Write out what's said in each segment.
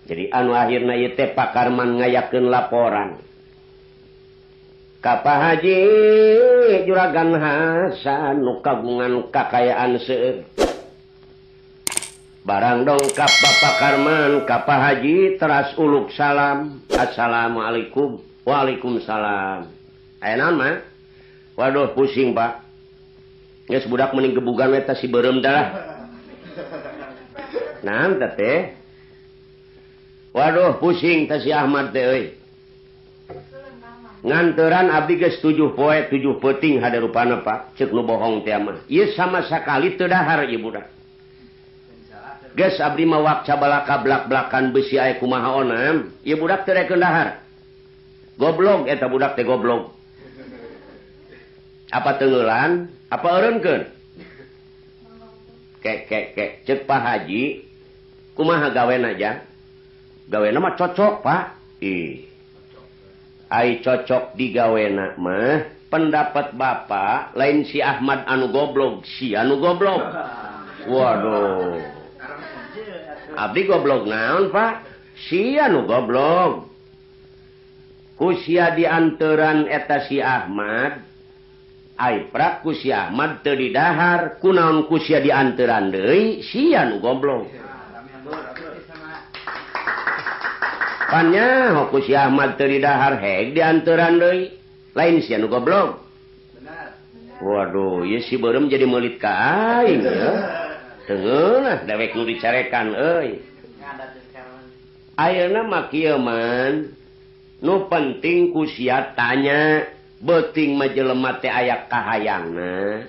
jadi anu akhirna ieu teh Pak Karman ngayakeun laporan ka Pak Haji Juragan Hasan nu kagungan kakayaan seueur. Barang dongkap Bapak Karman ka Pak Haji teras uluk salam. Assalamualaikum. Waalaikumsalam. Aya naon mah? Waduh pusing Pak. Geus budak mending gebugan eta si beureum dah. Naon teh? Waduh pusing teh si Ahmad teh euy. Nganteran abdi geus 7 poe 7 peuting haderupana Pak. Ceuk nu bohong teh mah. Ieu sama sakali teu dahar ieu budak. Geus abdi mah wak cabalaka blak-blakan besi aya kumaha onam. Ieu budak teu rekeun dahar. Goblok eta budak teh goblok. Apa teungeulan? Apa eureunkeun? Kek ceuk Pak Haji kumaha gawena aja? Gawena mah cocok Pak. Ih. Ai cocok di gawena mah pendapat Bapak lain si Ahmad anu goblok, si anu goblok. Waduh. Abdi goblok naon Pak? Si anu goblok. Ku sia di anteran eta si Ahmad. Ai prak ku si Ahmad teu didahar. Kunaon ku sia di anteran deui? Si anu goblok. Pannya ku si Ahmad teu didahar heg di anteran deui. Lain si anu goblok. Benar. Waduh, ieu si beureum jadi meulit ka aing ya. Tengeulah dewek nu dicarekan euy. Ayeuna mah kieu man nu penting ku sia tanya beuting mah jelema teh aya kahayangna.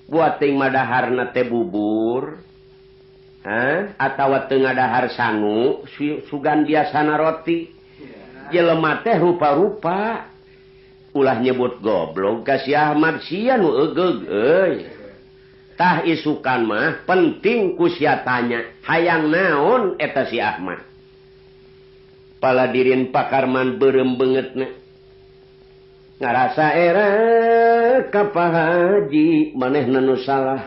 Buating mah daharna teh bubur. Atawa teu ngadahar sangu sugan biasana roti. Jelema teh rupa-rupa. Ulah nyebut goblok ka si Ahmad sia nu eugeg euy. Tah isukan mah penting ku sia tanya hayang naon eta si Ahmad. Paladirin Pak Karman beureum beungeutna. Ngarasa era ka Pak Haji manehna nu salah.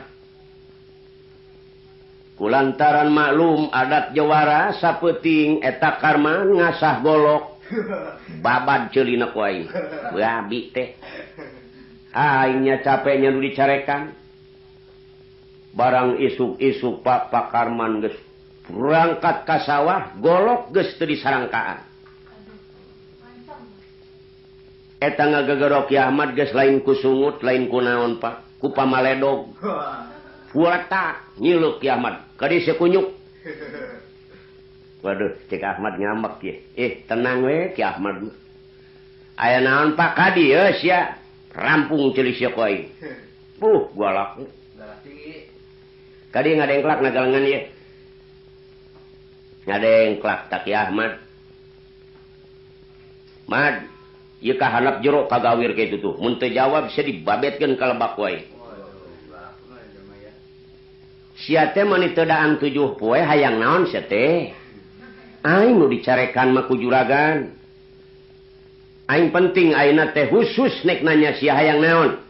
Kulantaran maklum adat Jawara sapeuting eta Karman ngasah golok. Babad ceulina ku aing. Babi teh. Aingnya capeknya nu dicarekan. Barang isuk-isuk Pak Karman geus berangkat ka sawah, golok geus teu disarangkaan. Eta ngagegorok Ki Ahmad geus lain ku sungut, lain ku naon Pak, ku pamaledog. Puata nyileuk Ki Ahmad, kadi sekunyuk. Waduh, cek Ahmad ngambek ye. Tenang we Ki Ahmad. Aya naon Pak kadi ya sia? Rampung ceuli sia ku aing. Galak. Kadi ngadengklak nagalengan ye. Ngadengklak tak Ki Ahmad. Mad, ieu kahandap jero kagawir kitu tuh. Mun teu jawab sia dibabetkeun ka lebak wae. Sia teh mani teu daan 7 poe hayang naon sia teh? Aing nu dicarekan mah ku juragan. Aing penting ayeuna teh khusus nek nanya sia hayang naon.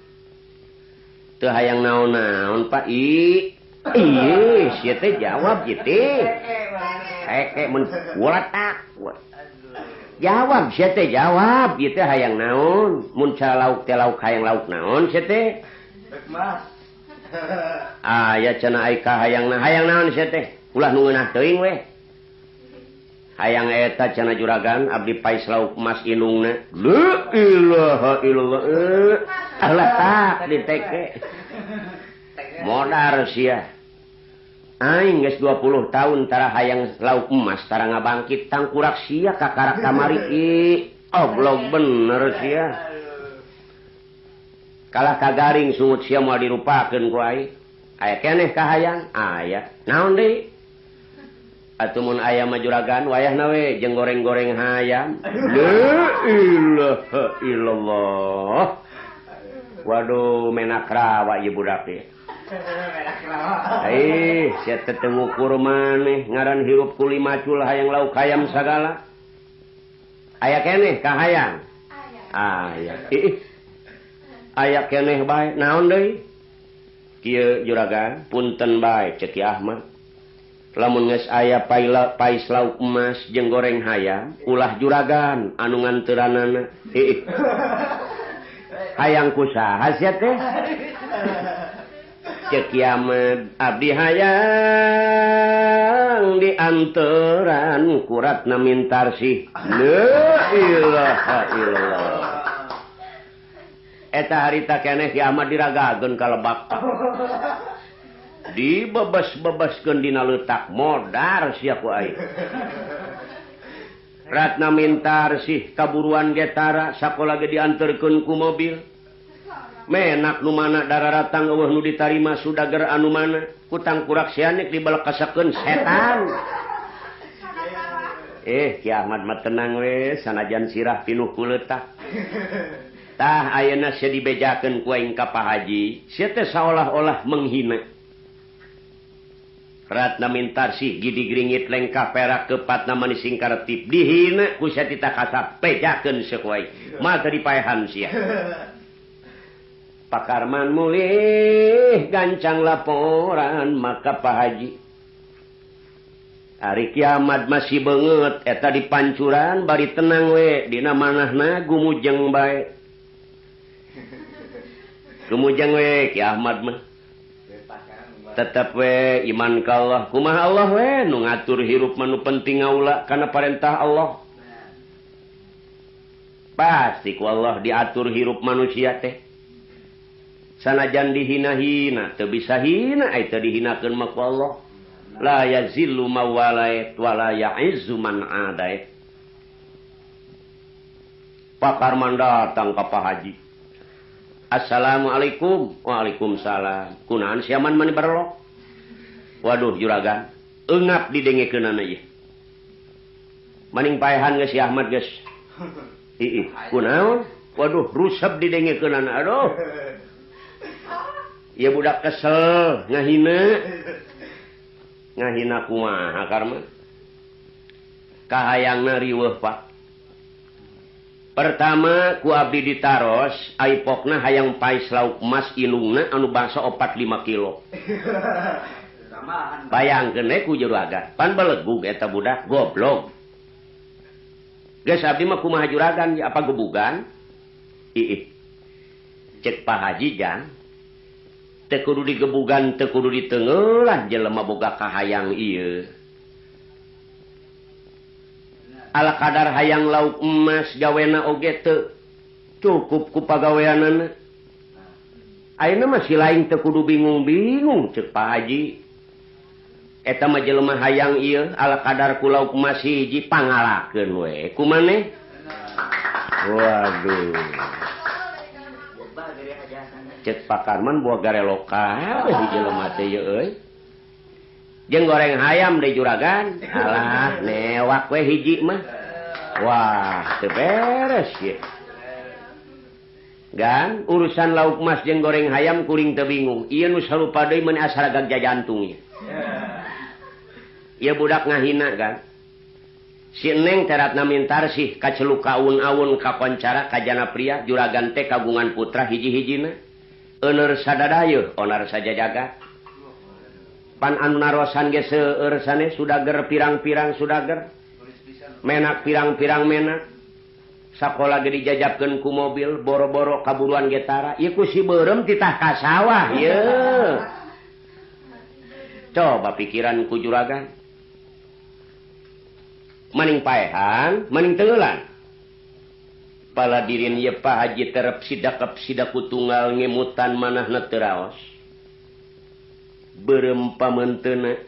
Teu hayang naon-naon Pak. Iye, sia teh jawab ieu teh. Heke mun walatak. Jawab sia teh jawab, ieu teh hayang naon? Mun cara lauk teh lauk hayang lauk naon sia teh? Mas. Ya cenah ai ka hayangna, hayang naon sia teh? Ulah nu ngeunah teuing we. Hayang eta cenah juragan abdi pais lauk emas indungna. La ilaha illallah. Allah tak diteke. Modar sia. Aing geus 20 tahun tara hayang lauk emas tara ngabangkit tangkurak sia kakarak kamari oblog bener sia. Kalah kagaring sungut sia moal dirupakeun ku aing. Aya keneh kahayang? Aya. Naon deui? Atuh mun aya mah juragan wayahna we jeung goreng-goreng hayam. La ilaha illallah. Waduh menak rawa ieu budak ieu. Sia teh ngukur maneh ngaran hirup ku limacul hayang lauk hayam sagala. Aya keneh ka hayang? Aya. Aya keneh bae. Naon deui? Kieu juragan, punten bae cek Ki Ahmad. lamun geus aya pais lauk emas jeung goreng hayam ulah juragan anu nganteranana hayang kusaha sia teh cek kiamat abdi hayang dianteran kuratna mintarsih la ilaha illallah eta harita keneh kiamat diragageun ka Lebak dibebes-bebeskeun dina leutak modar sia ku aing ratna mintarsih kaburuan getara sakola ge dianterkeun ku mobil menak nu mana dararatang eueuh nu ditarima sudager anu mana kutang kurak sianek dibelekasakeun setan kiamat mah tenang we sanajan sirah pinuh ku leutak tah ayeuna sia dibejakeun ku aing ka Pak Haji sia teh saolah-olah menghina ratna mintarsih gidi gringit lengkah perak kepatna manising karetip dihina ku sia tita kasap bejakeun sia ku aing mah teu dipaehan sia Pak Karman mulih gancang laporan maka Pak Haji hari kiamat masih beungeut eta di pancuran bari tenang we dina manahna gumujeng bae gumujeng we kiamat mah tetep we iman ka Allah kumaha Allah we nu ngatur hirup mah nu penting ngaula kana parentah Allah pasti ku Allah diatur hirup manusia teh sanajan dihina-hina teu bisa hina ai teu dihinakeun mah ku Allah la yazillu mawalait wala ya'izzu man adait Pak Karman datang ka Pak Haji Assalamualaikum waalaikumsalam kunaon siaman mani barelok waduh juragan eungap didengekeunana ieu maning paehan geus si Ahmad geus kunaon waduh rusep didengekeunana aduh ya budak kesel ngahina kumaha karma kahayangna riweuh Pak pertama ku abdi ditaros aipokna hayang pais lauk emas ilungna anu bangsa 4-5 kilo bayangkeun we ku juragan pan belegug eta budak goblok geus abdi mah kumaha juragan apa gebugan cek Pak Haji jang teu kudu digebugan teu kudu ditengeulah jelema boga kahayang ieu ala kadar hayang lauk emas gawena oge teu cukup ku pagaweanana ayeuna mah si lain teu kudu bingung-bingung cek Pak Haji eta mah jelema hayang ieu ala kadar ku lauk emas hiji pangalakeun we kumaneh waduh cek Pak Karman buah gareloka we jelema teh ieu euy jeung goreng hayam deui juragan alah newak we hiji mah wah teu beres ye gan urusan lauk emas jeung goreng hayam kuring teu bingung ieu nu sarupa deui mun asa gag jantung ye ieu budak ngahina kan si Neng teratna mintarsih kaceluk kaun-aun kakoncara kajana pria juragan teh kagungan putra hiji-hijina eueur sadadayeuh onar saja jagat pan anu narosan ge seueur sane sudager pirang-pirang sudager menak pirang-pirang menak sakola ge dijajabkeun ku mobil boro-boro kaburuan getara ieu ku si beureum titah ka sawah yeuh coba pikiran ku juragan maning paehan maning teulan pala dirin ye Pak Haji terep sidakep sidaku tunggal ngemutan manahna teu raos beureum pamenteuna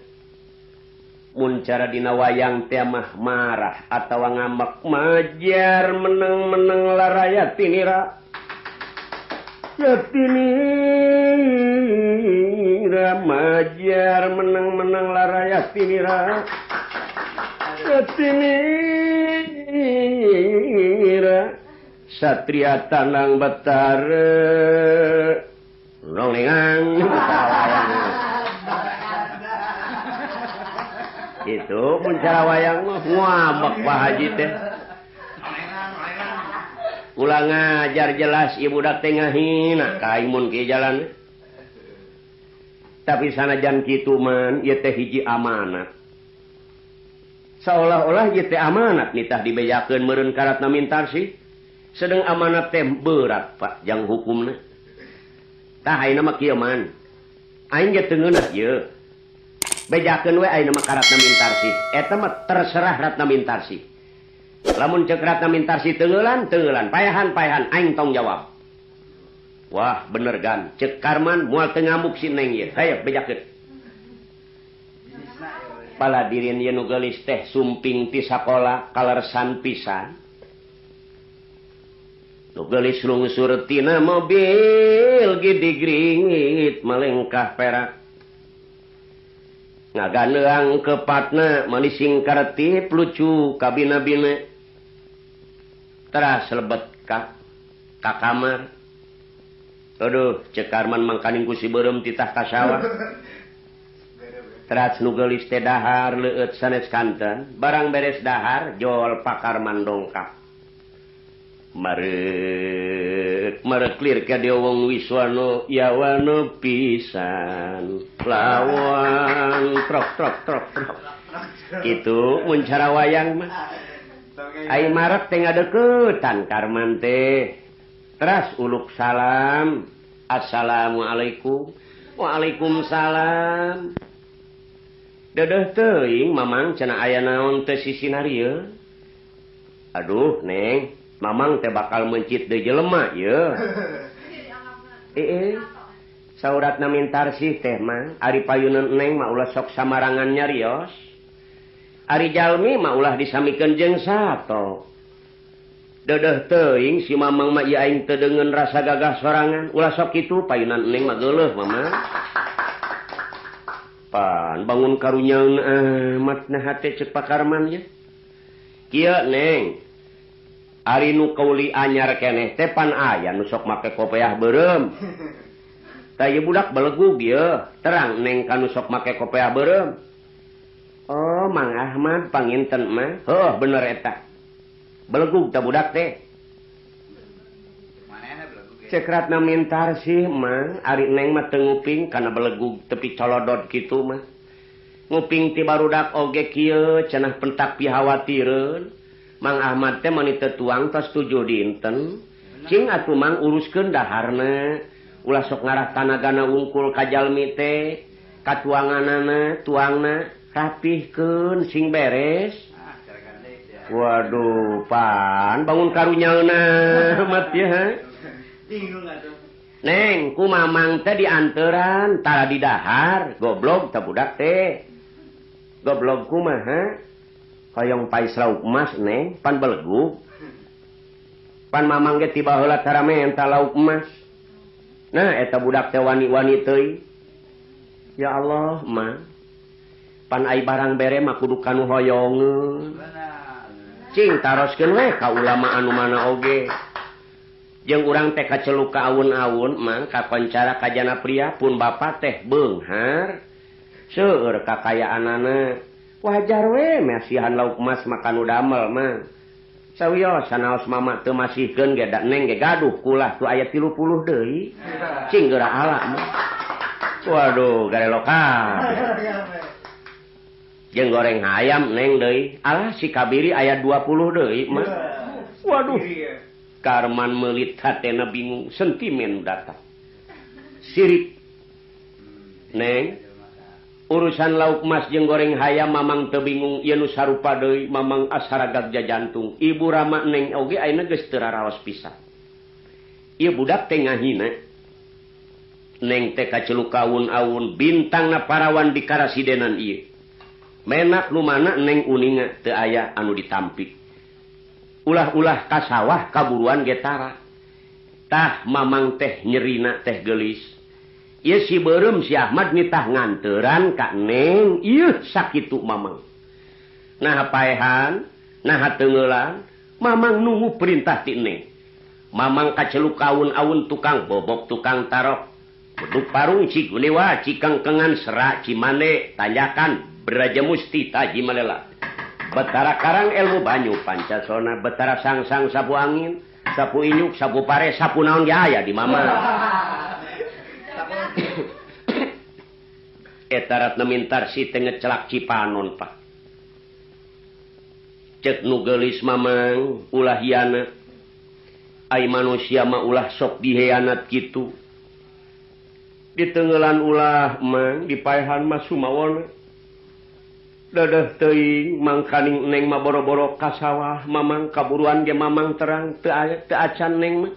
mun cara dina wayang teh mah marah atawa ngambek majar meneng-meneng laraya tinira ya tinira majar meneng-meneng laraya tinira ya tinira Satria Tanang Betara Nongengang itu pun cara wayang mah ngambek Pak Haji teh ulah ngajar jelas ibu dak teh ngahina ka imun ke jalan tapi sanajan kitu man ieu teh hiji amanat seolah-olah ieu teh amanat nitah dibejakeun meureun ka Ratna Mintarsih. Sedang amanat teh berat Pak jang hukumna. Tah ayeuna mah kieu man. Aing ge teu ngeunah ieu. Bejakeun we ayeuna mah ka Ratna Mintarsih. Eta mah terserah Ratna Mintarsih. Lamun ceuk Ratna Mintarsih teungeulan, payahan aing tong jawab. Wah, bener gan. Ceuk Karman moal teu ngamuk si Neng ieu. Hayo bejakeun. Paladirin ieu nu geulis teh sumping ti sakola kalersan pisan. Nu geulis lungsur tina mobil gidig-gringit malengkah perak. Ngaganeang kepatna manising karetip lucu kabina-bina. Teras lebet ka kamar. Aduh, Cek Karman mangkaning ku si beureum titah ka sawah. Teras nu geulis teh dahar leueut sanes kanten, barang beres dahar jol Pak Karman dongkap. Marek lir ka dia wong Wiswano yawana pisan lawan trok kitu mun cara wayang mah ai marek teh ngadeuketan Karman teh teras uluk salam assalamualaikum waalaikumsalam dedeh teuing mamang cenah aya naon teu sisinarieu aduh Neng Mamang teh bakal mencit deui jelema ye. Sauratna Mintarsih teh mah ari payunan Neng mah ulah sok samarangan nyarios. Ari jalmi mah ulah disamikeun jeung sato. Dedeh teuing si Mamang mah ieu aing teu deungeun rasa gagah sorangan. Ulah sok kitu payunan Neng mah geuleuh Mamang. Pan bangun karunyaeun amat nah hate ceuk Pak Karman ye. Kieu Neng. Ari nu kauli anyar keneh teh pan aya nu sok make kopiah beureum. Tah ieu budak belegug ieu, terang Neng ka nu sok make kopiah beureum. Oh, Mang Ahmad panginten mah. Heuh, bener eta. Belegug tah budak teh. Manehna belegug. Cek Ratna Mintarsih mah ari Neng mah teu nguping kana belegug tepi colodot kitu mah. Nguping ti barudak oge kieu cenah pentak pihawatireun. Mang Ahmad teh mani teu tuang tos 7 dinten. Cing atuh Mang uruskeun daharna. Ulah sok ngarah tanagana wungkul ka jalmi teh. Katuanganana, tuangna rapihkeun sing beres. Waduh, pan bangun karunyaeuna mat ya. Bingung atuh. Neng, ku Mamang teh dianteran tara di dahar, goblok teh budak teh. Goblok kumaha? Hoyong pais lauk emas Neng, pan belegug. Pan Mamang ge tiba heula tara menta lauk emas. Nah, eta budak teh wani-wani teuing. Ya Allah, mah. Pan ai barang bere mah kudu kanu hoyongeun. Cing taroskeun we ka ulama anu mana oge. Jeung urang teh kaceluk ka awun-awun mah kakoncara kajana pria pun bapa teh beunghar. Seueur kakayaanana. Wajar we masihan lauk emas makan udamel mah. Sawios sanaos mama teu masihkeun ge da Neng ge gaduh kulah tu aya 30 deui. Cing geura ala mah. Waduh, garelo kabeh. Jeung goreng ayam Neng deui. Alah si kabiri aya 20 deui mah. Waduh. Karman meulit hatena bingung, sentimen datang. Sirik. Neng urusan lauk emas jeung goreng hayam Mamang teu bingung ieu nu sarupa deui Mamang asaragag jajantung. Ibu Rama Neng oge ayeuna geus teu raraos pisan. Ieu budak teh ngahina. Neng teh kaceluk awun-awun bintangna parawan di karasidenan ieu. Menak nu mana Neng uninga teu aya anu ditampik. Ulah-ulah ka sawah kaburuan ge tara. Tah Mamang teh nyerina teh geulis. Ieu si beureum si Ahmad nitah nganteran ka Neng, ieu sakitu Mamang. Nah paehan, nah teungeulan, Mamang nunggu perintah ti Neng. Mamang kaceluk awun-awun tukang bobok tukang tarok. Beduk parung cigulewa cikengkengan serak cimane tanjakan beraja musti taji malela. Betara karang ilmu banyu pancasona, betara sang-sang sapu angin, sapu inyuk, sapu pare, sapu naon ge aya di Mamang. Eta Ratna Mintarsih teh ngecelak Cipanon Pak. cek nu geulis mamang ulah hianat ai manusia mah ulah sok dihianat kitu ditenggelan ulah mang dipaehan mah sumawona dadah teuing mangkaning neng mah boro-boro ka sawah mamang kaburuan ge mamang terang teu acan neng mah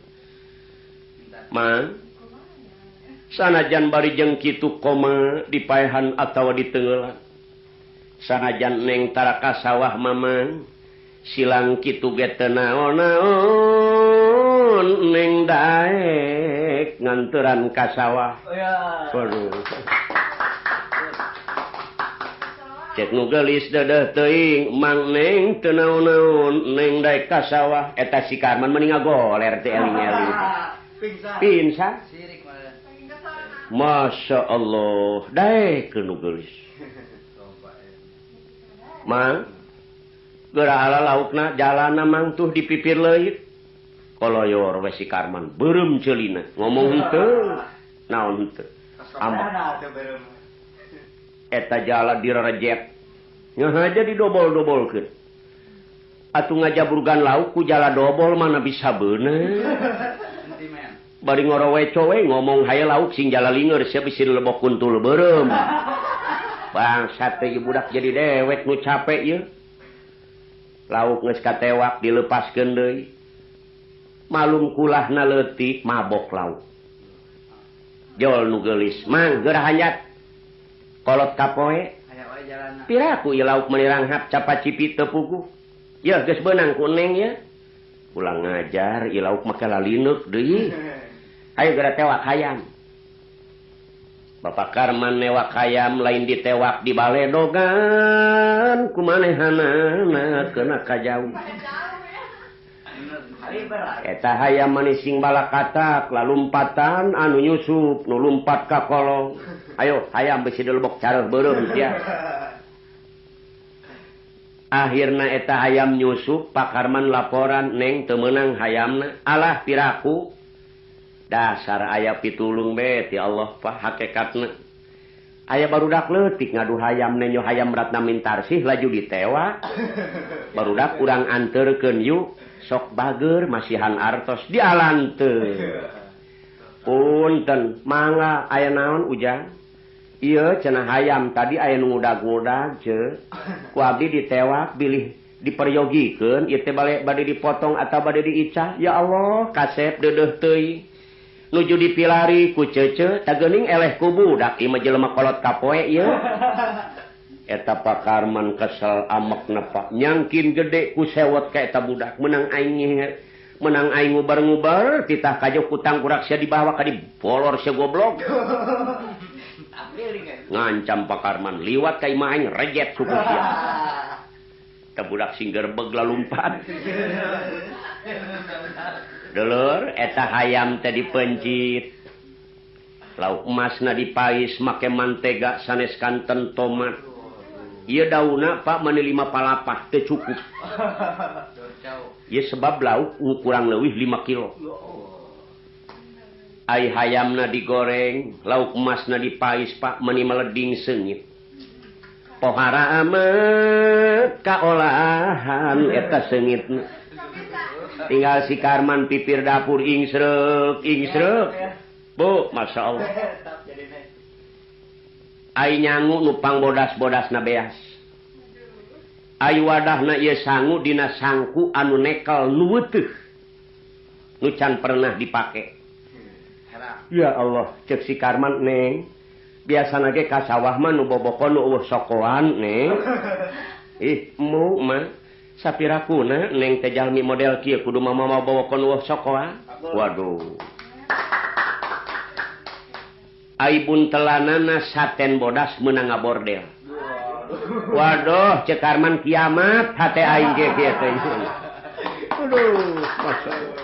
mang sanajan bari jeung kitu koma dipaehan atawa ditenggelan sanajan neng tara ka sawah mamang silang kitu ge teu naon neng daek nganteran ka sawah. Waduh. Cek nu geulis dadah teuing mang neng teu naon-naon neng daek ka sawah eta si Karman mending ngagoler teh eling-eling. Pinsan. Masya Allah daek nu geulis. Mang geura ala laukna jalana mang tuh di pipir leuit koloyor we si Karman beureum ceulina ngomong henteu naon henteu ambak eta jala direjet nya aja didobol-dobolkeun atuh ngajabrugan lauk ku jala dobol mana bisa beuneu bari ngorowe cowe ngomong haye lauk sing jala linger sia bisi lebok kuntul beureum bangsat teh budak jadi dewek nu capek ieu lauk geus katewak dilepaskeun deui malum kulahna leutik mabok lauk jol nu geulis mang geura hanjat kolot kapoe piraku ieu lauk meuli ranghap capacipi teu puguh yeuh geus beunang ku neng ya ulang ngajar ieu lauk make lalineuk deui hayu geura tewak hayam Bapak Karman newak hayam lain ditewak di baledogan kumanehanana kena kajauh eta hayam manising balakatak lalumpatan anu nyusup nu lumpat ka kolong ayo hayam bisi dilebok careuh beureum sia akhirna eta hayam nyusup Pak Karman laporan neng teu meunang hayamna alah piraku dasar aya pitulung be ti Allah Pak hakikatna aya barudak leutik ngadu hayam nenyo hayam ratna mintarsih laju ditewak barudak urang anterkeun yuk sok bager masihan artos dialan teu punten mangga aya naon ujang ieu cenah hayam tadi aya nu ngudag-ngudag ce ku abdi ditewak bilih diperyogikeun ieu teh bade dipotong atawa bade diicah ya Allah kasep deudeuh teuing nuju dipilari ku cece tageuning eleh ku budak ieu mah jelema kolot kapoe ieu eta Pak Karman kesel amekna Pak nyangkin gede ku sewot ka eta budak menang aing ngubar-ngubar titah kajo kutang kurak sia dibawa ka dibolor sia goblok ngancam Pak Karman liwat ka imah aing rejet suku sia eta budak sing gerbeg lalumpat Dulur, eta hayam teh dipencit. Lauk emasna dipais make mantega sanes kanten tomat. Ieu dauna Pak mani 5 palapah teu cukup. Ieu sebab lauk kurang leuwih 5 kilo. Ai hayamna digoreng, lauk emasna dipais Pak mani meleding seungit. Pohara amat kaolahan eta seungitna. Tinggal si Karman pipir dapur ingsrek bu masya Allah ai nyangu nupang bodas-bodasna beas ai wadahna ieu sangu dina sangku anu nekel nu weuteuh nu can pernah dipake ya Allah cek si Karman neng biasana ge ka sawah mah nu bobokon nu eueuh sokoan neng mu mah sapirakuna neng teh jalmi model kieu kudu mama bawakon eueuh sokoa waduh ai buntelanana saten bodas meunang ngabordel waduh cek Karman kiamat hate aing ge kieu teh aduh masyaallah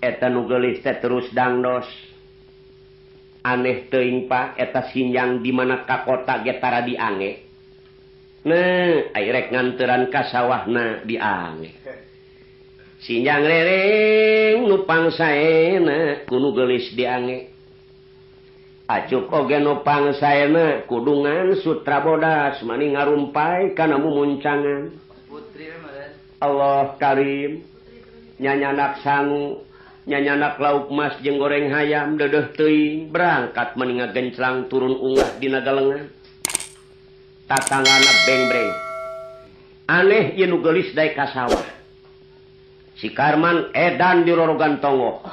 eta nu geulis teh terus dangdos aneh teuing Pak eta sinjang di mana ka kota ge tara diange nah, airek nganteran ka sawahna diange. Sinjang rereng nupang saena kudu geulis diange. Acuk oge nu pangsaena kudungan sutra bodas mani ngarumpai kana mumuncangan. Allah Karim nyanyanak sangu nyanyanak lauk mas jeung goreng hayam dedeh teuing berangkat mani ngagenclang turun ungah dina galengan. Tatanggana beng-breng. Aneh ieu nu geulis daek ka sawah. Si Karman edan di rorogan tongo.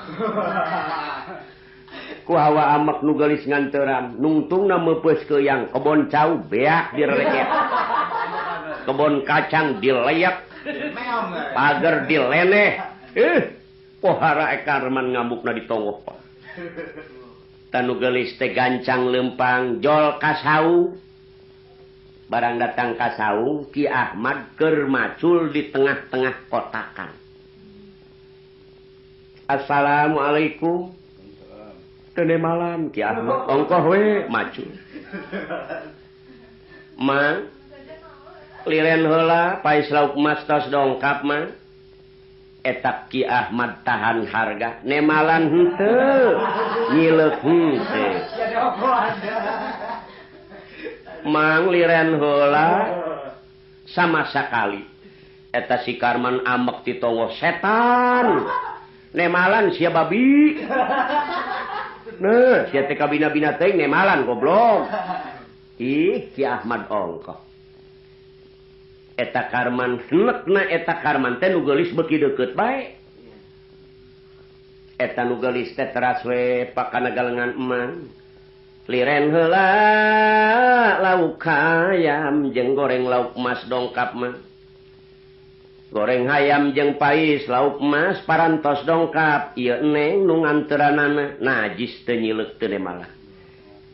Ku hawa amak nu geulis nganteram nungtungna meupeus keuyang kebon cau beak direleket. Kebon kacang dileyak. Pager dileneh. Pohara Karman ngambukna di tongo. Tanu geulis teh gancang lempang jol kasau. Barang datang ka saung Ki Ahmad keur macul di tengah-tengah kotakan. Assalamualaikum. Teu malam Ki Ahmad ongkoh we macul. Mang liren heula pais lauk mas tos dongkap mah. Eta Ki Ahmad tahan harga nemalan henteu nyileuk henteu. Mang liren heula sama sekali eta si Karman amek ti tongo setan nemalan sia babi nah sia teh kabina-bina teuing nemalan goblok ih Ki Ahmad ongkoh eta Karman henekna eta Karman teh nu geulis beuki deukeut bae eta nu geulis teh teras we pakana galengan emang liren heula lauk hayam jeung goreng lauk mas dongkap mah. Goreng hayam jeung pais lauk mas parantos dongkap. Ieu neng nu nganteranana najis teu nyileuk teu malah.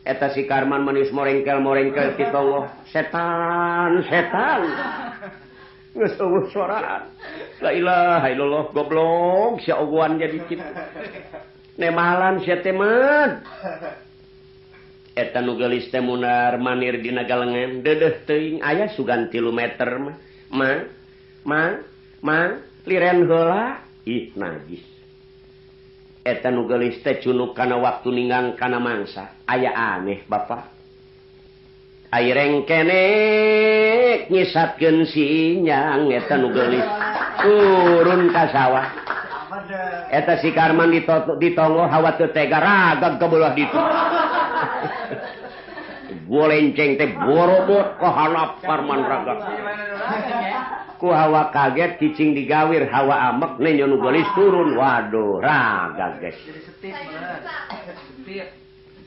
Eta si Karman manis morengkel-morengkel ti tongo. Setan. Geus eueuh soraan. La ilaha illallah goblok sia ogoan jadi kitu. Nemalan sia teh mah. Eta nu geulis teh munar manir dina galengan dedeh teuing aya sugan 3 meter mah liren heula ih najis eta nu geulis teh cunuk kana waktu ninggang kana mangsa aya aneh Bapak aireng kenek nyisatkeun sinyang eta nu geulis turun ka sawah eta si Karman ditonggo hawa teu tega ragag ka beulah ditu golenceng teh borobot ka hanap Karman ragag ku hawa kaget cicing digawir hawa amek nenyo nu geulis turun waduh ragag geus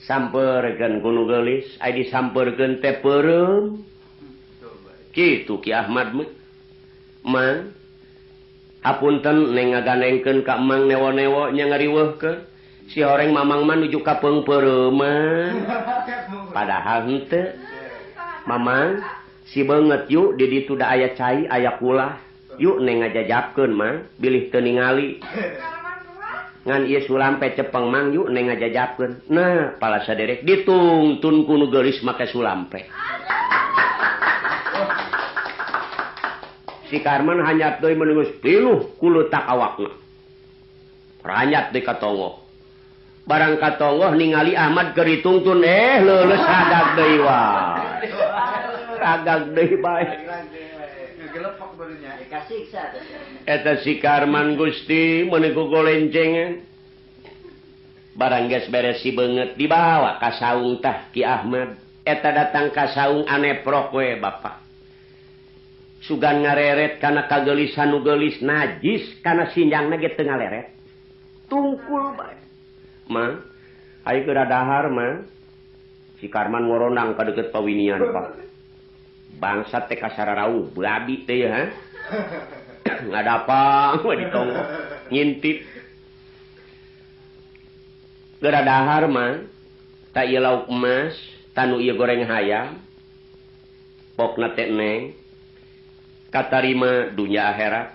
sampeurkeun ku nu geulis ai disampeurkeun teh peureum kitu Ki Ahmad mah hapunten neng ngaganengkeun ka emang newo-newo nya ngariweuhkeun si horeng mamang mah nuju ka peungpeureuman padahal henteu mamang si beungeut yuk di ditu da aya cai aya kulah yuk neng ngajajabkeun mah bilih teu ningali ngan ieu sulampe cepeng mang yuk neng ngajajabkeun nah pala saderek ditungtun ku nu geulis make sulampe si Karman hanyat deui meungeus piluh ku leutak awakna ranyat deui ka tongo barang ka tongo ningali Ahmad keur ditungtun leuleus hadag deui wae hadag deui bae gelepok barunya kasiksa eta si Karman Gusti meuni ku golencengan barang geus beres si beungeut dibawa ka saung tah Ki Ahmad eta datang ka saung aneprok we Bapak sugan ngareret kana kageulisan nu geulis najis kana sinjangna ge teu ngaleret tungkul bae mah ai geura dahar mah si Karman ngorondang ka deukeut pawinian Pak bangsat teh kasararau babi teh ya ngadapang we ditonggo ngintip geura dahar mah ta ieu lauk emas tanu ieu goreng hayam pokna teh neng katarima dunya akhirat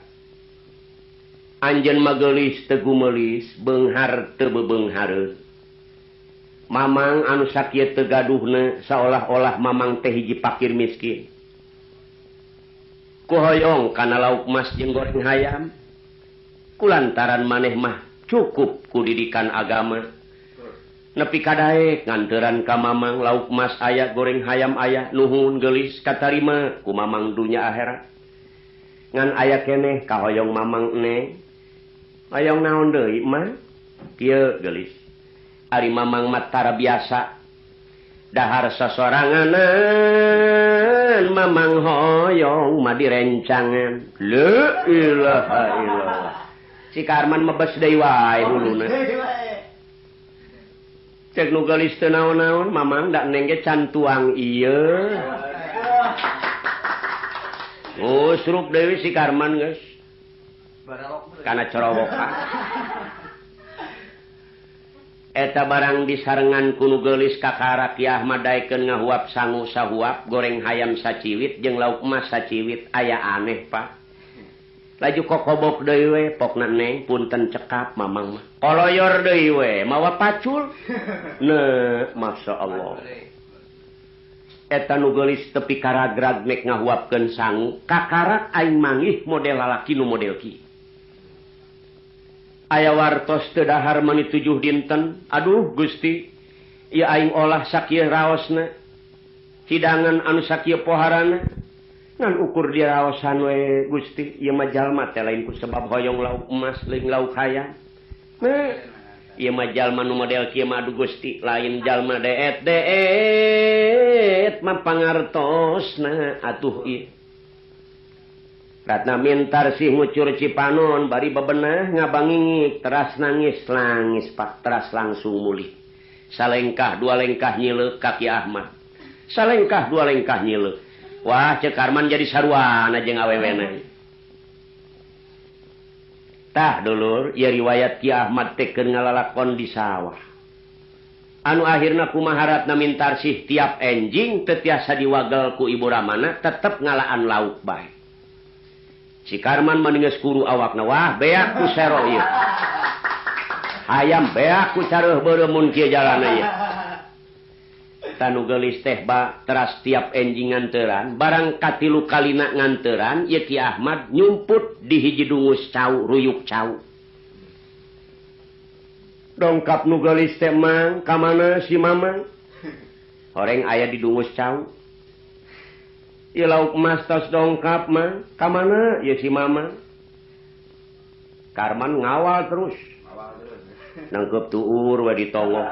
anjeun mageulis teu gumelis beunghar teu bebeunghare mamang anu sakieu teu gaduhna saolah-olah mamang teh hiji fakir miskin kuhoyong kana lauk mas jeung goreng hayam kulantaran maneh mah cukup ku didikan agama nepi kadaek nganteran ka mamang lauk mas aya goreng hayam aya nuhun gelis katarima ku mamang dunya akhirat ngan aya keneh kahoyong mamang neng hoyong naon deui mah kieu gelis ari mamang mah tara biasa dahar sasoranganan mamang hoyong mah direncangan la ilaha illallah si Karman mebes deui wae huluna cek nu gelis teu naon-naon mamang da neng ge can tuang ieu usruk deui si Karman geus kana corowokan eta barang disarengan kuno gelis kakara Kiah madaikeun ngahuap sangu sahuap goreng hayam saciwit jeung lauk emas saciwit aya aneh Pak laju kokobok deui we pokna neng punten cekap mamang mah koloyor deui we mawa pacul ne masyaallah eta nu gelis tepi karagrag mek ngahuapkeun sangu kakara aing manggih model lalaki nu model kieu aya wartos teu dahar mani 7 dinten aduh Gusti ieu aing olah sakieu raosna hidangan anu sakieu poharana ngan ukur dia raosan we Gusti ieu mah jalma teh lain ku sebab hoyong lauk emas leuwih lauk hayam ieu mah jalma nu model kieu mah aduh Gusti lain jalma deet mah pangartosna atuh ieu Ratna mintar sih ngucur Cipanon bari bebenah ngabangingik teras nangis langis Pak teras langsung mulih salengkah dua lengkah nyileuk ka Ki Ahmad salengkah dua lengkah nyileuk wah cek Karman jadi saruana jeung awewena tah dulur ieu riwayat Ki Ahmad teh keur ngalalakon di sawah anu akhirna kumaha Ratna mintar sih tiap enjing teu tiasa diwagel ku ibu ramana tetep ngalaan lauk bae si Karman meninges kuru awakna wah beak ku sero ieu hayam beak ku careuh beureuh mun kieu jalana ieu tanu gelis teh ba teras tiap enjing nganteran barang katilu kalina nganteran ieu Ki Ahmad nyumput di hiji dungus cau ruyuk cau dongkap nu gelis teh mang ka mana si mamang horeng aya di dungus cau ieu lauk emas tos dongkap mah ka mana ieu si mama Karman ngawal terus nangkep tuur we ditongok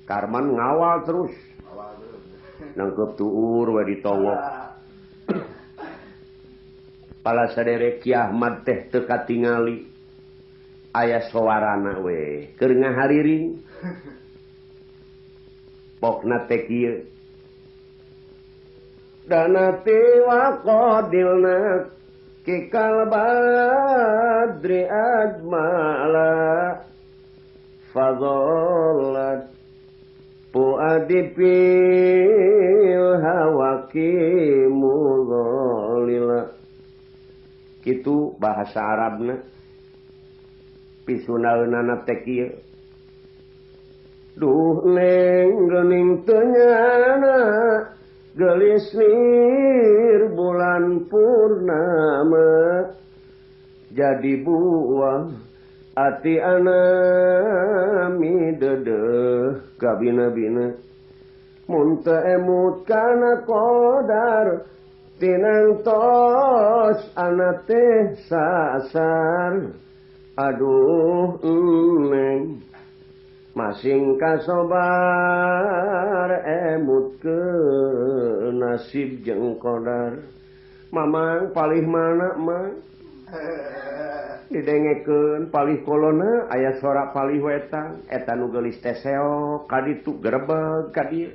Karman ngawal terus nangkep tuur we ditongok pala sadere Ki Ahmad teh teu katingali aya sowarana we keur ngahariring pokna teh kieu dana tiwa qadilna kikal badri ajmala fadhallat puadipil hawaki mudhalila kitu bahasa Arabna pisunaeunana teh kieu duh neng geuning teu nyana gelis nir bulan purnama jadi buah ati anami dedeh ka bina-bina mun teu emut kana qadar tinang tos ana teh sasar aduh neng masing kasobar emut ke nasib jeung qadar mamang palih mana mah didengekeun palih kolona aya sorak palih wetan eta nu geulis teh seok ka ditu grebeg ka dieu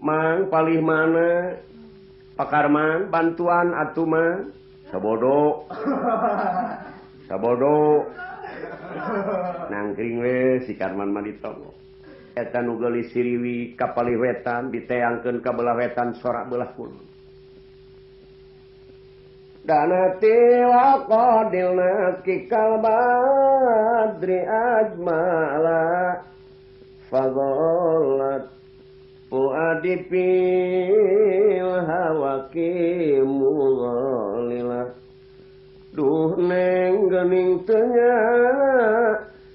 mang palih mana Pak Karman bantuan atuh mah sabodo nangkring we si Karman mah ditongok eta nu geulis siriwi ka palih wetan diteangkeun ka belah wetan sorak belah kulon dana tiwa qadilna kikal badri ajmala fadhallat puadipil hawaki mudhalila duh neng gening tenya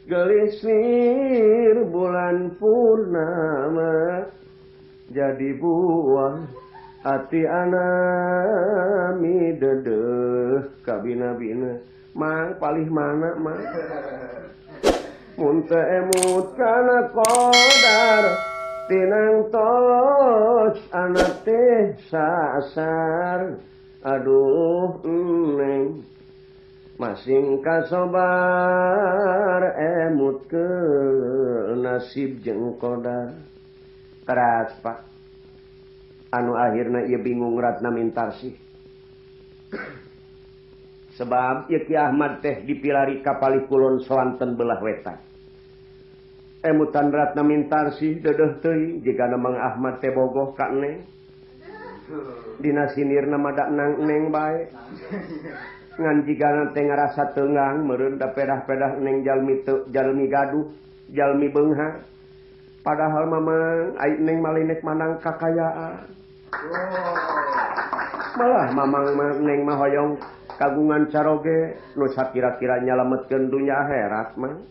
gelisir bulan purnama jadi buah hati anami dedeh kabina-bina mang palih mana mang mun teu emut kana qadar tinang tos anak teh sasar aduh neng masing kasobar emut ke nasib jeung qadar keras pak anu akhirna ieu bingung ratna mintarsih sebab ieu Ki Ahmad teh dipilari ka palih kulon soanten belah wetan emutan ratna mintarsih dedeh teuing jigana Mang Ahmad teh bogoh ka Neng dina sinirna madak nang Neng bae ngan jigana teh ngarasa teungang meureun da pedah-pedah Neng jalmi gaduh jalmi beunghar padahal mamang ai Neng malinek manang kakayaan malah mamang Neng mah hoyong kagungan caroge nu sakira-kira nyalametkeun dunya akhirat mang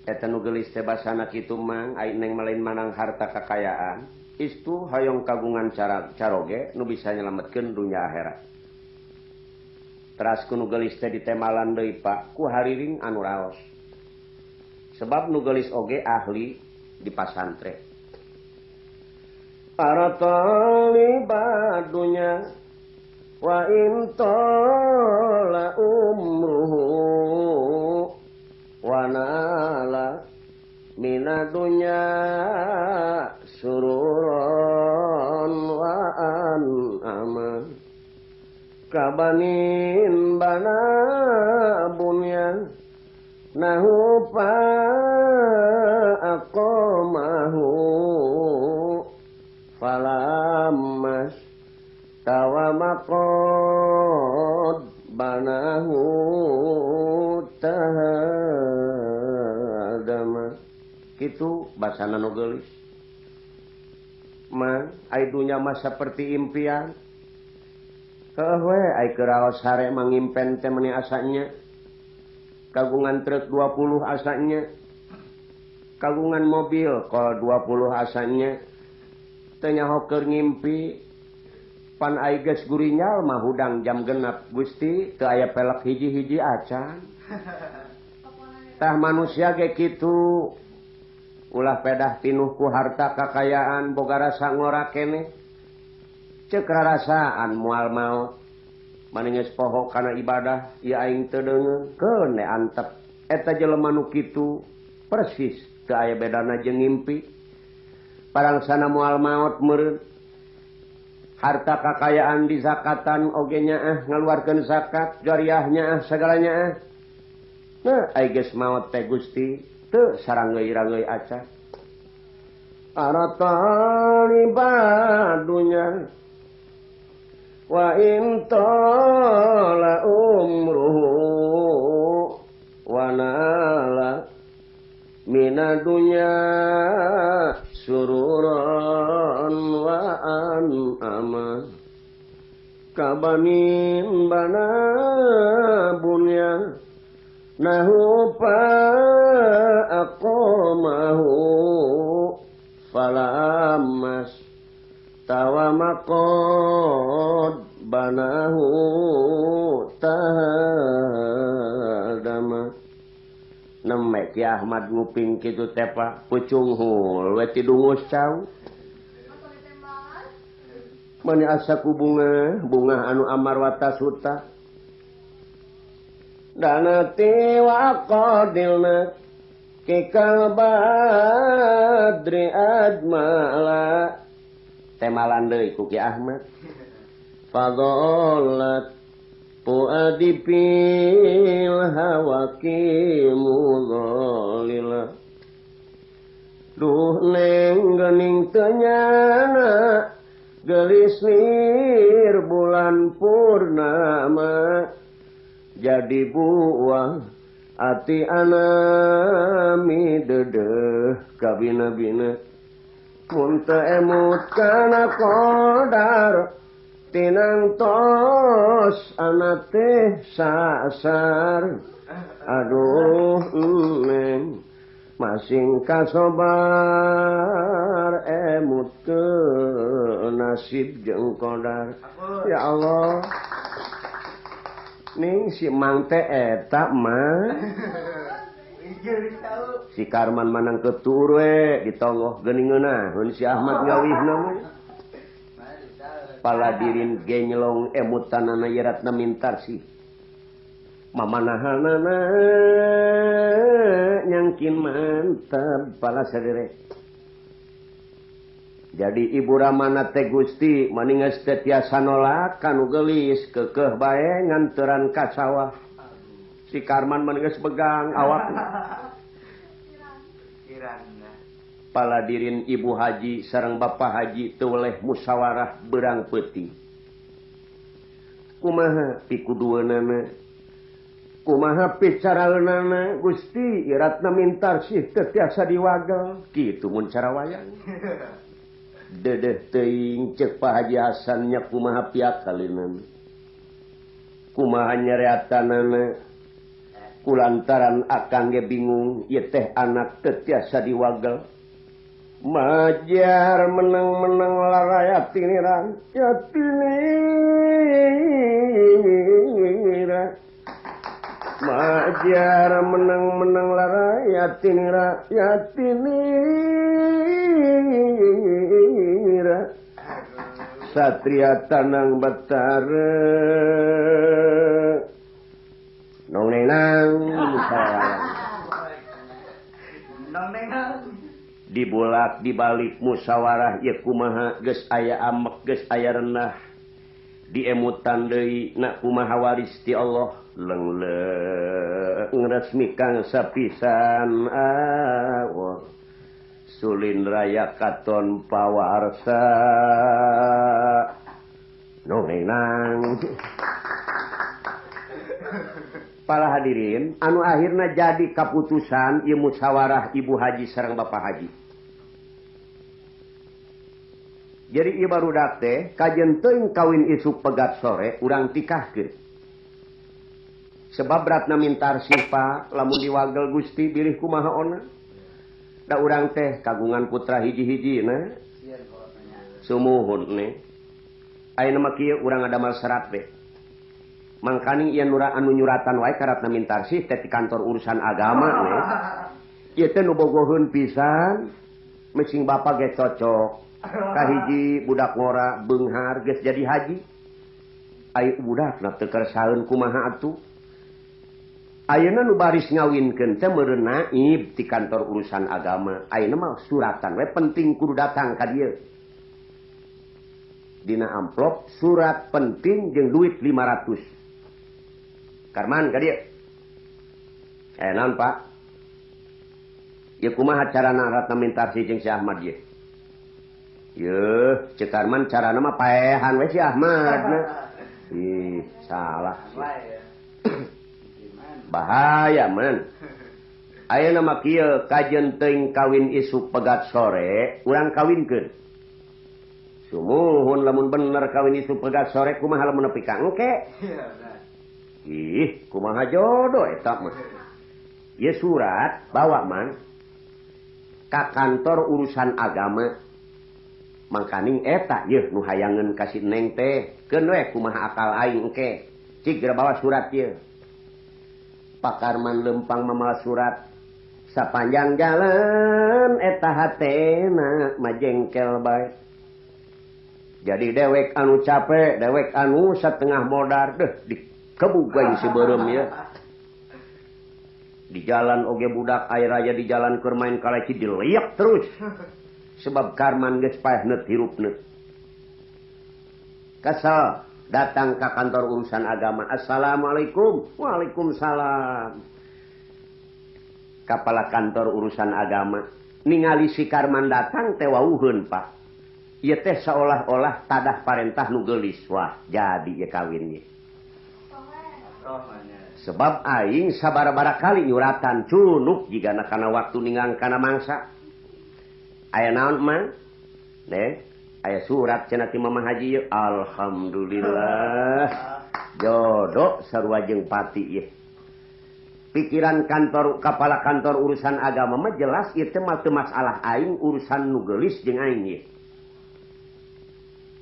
eta nu geulis teh basana kitu mang ai Neng malain manang harta kakayaan istu hoyong kagungan caroge nu bisa nyalametkeun dunya akhirat teras ku nu geulis teh ditemalan deui Pak ku hariring anu raos sebab nu geulis oge ahli di pasantren para talibadunya wa in tala umruhu wa nala minadunya sururon wa an'ama kabanin bana bunyan nahu pa aqamahu falammas tawamakod banahu tahadama kitu basana nu geulis mang ai dunya mah saperti impian heuh we ai keuraos hare mangimpen teh meuni asanya kagungan truk 20 asanya kagungan mobil kol 20 asanya teu nyaho keur ngimpi pan ai geus gurinyal mah hudang jam genep Gusti teu aya pelek hiji-hiji acan tah manusia ge kitu ulah pedah pinuh ku harta kakayaan boga rasa ngora keneh ceuk rarasaan moal maot mani geus poho kana ibadah ieu aing teu deungeun keun antep eta jelema nu kitu persis teu aya bedana jeung ngimpi parangsana moal maot meureun harta kakayaan di zakatan oge nyaah ngaluarkeun zakat jariahnya sagalanya nah ai geus maot teh Gusti teu saranggeui-ranggeui acan aratalibadunya wa in tala umruhu wa nala minadunya sururan wa an'ama kabanin bana bunyan nahu pa aqamahu falammas tawamakod banahu tahadama nemek Ki Ahmad nguping kitu teh Pak pucung hul we ti dungus cau mani asa ku bunga anu amarwata suta dana ti wa qadilna kikal badri admala temalan deui ku Ki Ahmad fadollat puadipil hawaki mudhalila duh neng geuning teu nyana gelisir bulan purnama jadi buah ati anami dedeh kabina-bina mun teu emut kana qadar tinang tos anak teh sasar aduh neng masing kasobar emut ke nasib jeung qadar ya Allah ning si mang teh eta mah si Karman manang ketur we ditonggoh geuningeunna mun si Ahmad ngawihna mah paladirin genyelong emutanana yeratna mintar si mamanahanana nyangkin mantap pala sadere jadi ibu ramana teh Gusti maninges teh tiasa nolak kanu geulis keukeuh bae nganteran ka sawah si Karman maninges begang awakna paladirin ibu haji sareng bapak haji teu weleh musyawarah beurang peuting kumaha pikudueunana kumaha picaraeunana Gusti iratna mintar sih teu tiasa diwagel kitu mun cara wayang dedeh teuing ceuk Pak Haji Hasan nya kumaha piakalinana kumaha nyareatanana kulantaran akang ge bingung ieu teh anak teu tiasa diwagel majar menang-menang laraya tinirang yatinira majar menang-menang laraya tinira yatinira satria tanang betara nong nenang nong nenang dibulak dibalik musyawarah ya kumaha geus aya amek geus aya renah diemutan deui na kumaha waris ti Allah leung resmi kang sapisan awor sulin raya katon pawarsa nongenang para hadirin anu akhirna jadi kaputusan ieu musyawarah ibu haji sareng bapak haji. Jadi ieu barudak teh kajen teuing kawin isuk pegat sore urang tikahkeun. Sebab beratna mintar sipa lamun diwagel Gusti bilih kumaha ona. Da urang teh kagungan putra hiji-hijina. Sumuhun ne. Ayeuna mah kieu urang ngadamel serat we. Mangkani ieu anu nyuratan wae karatna mintar sih teh di kantor urusan agama we. Ieu teh nu bogoheun pisan. Mesing bapa ge cocok. Kahiji budak ngora beunghar geus jadi haji. Aya budakna teu kersaeun kumaha atuh. Ayeuna nu baris ngawinkeun teh meureun naib ti kantor urusan agama. Ayeuna mah suratan we penting kudu datang ka dieu. Dina amplop surat penting jeung duit 500. Karman ka dieu. Naon Pak? Ieu kumaha carana ratna mintar si jeung si Ahmad ieu? Yeuh, cek Karman carana mah paehan we si Ahmad. Ih, salah. Bahaya man. Ayeuna mah kieu kajen teuing kawin isuk pegat sore, urang kawinkeun. Sumuhun lamun bener kawin isuk pegat sore kumaha lamun nepi ka engke? Ih, kumaha jodoh eta mah. Ieu surat bawa man ka kantor urusan agama. Mangkaning eta yeuh nu hayangeun ka si Neng teh keun we kumaha akal aing engke cig geura bawa surat ieu. Pak Karman lempang mamawa surat sapanjang jalan eta hatena majengkel bae. Jadi dewek anu capek, dewek anu satengah modar deuh dikebugeng si beureum ieu. Di jalan oge budak air raya di jalan keur main kaleci diliek terus. Sebab Karman geus paehneut hirupneut. Kasal datang ke kantor urusan agama. Assalamualaikum. Waalaikumsalam. Kepala kantor urusan agama ningali si Karman datang teh wauheun Pak. Ieu teh seolah-olah tadah parentah nu geulis. Wah, jadi ieu kawin ieu. Sebab aing sabara-bara kali nyuratan cunuk jigana kana waktu ningang kana mangsa. Aya naon mah? aya surat cenah ti Mama Haji. Alhamdulillah jodoh sarua jeung pati ieu. Pikiran kantor kepala kantor urusan agama mah jelas ieu teh mah teu masalah aing, urusan nu geulis jeung aing ieu.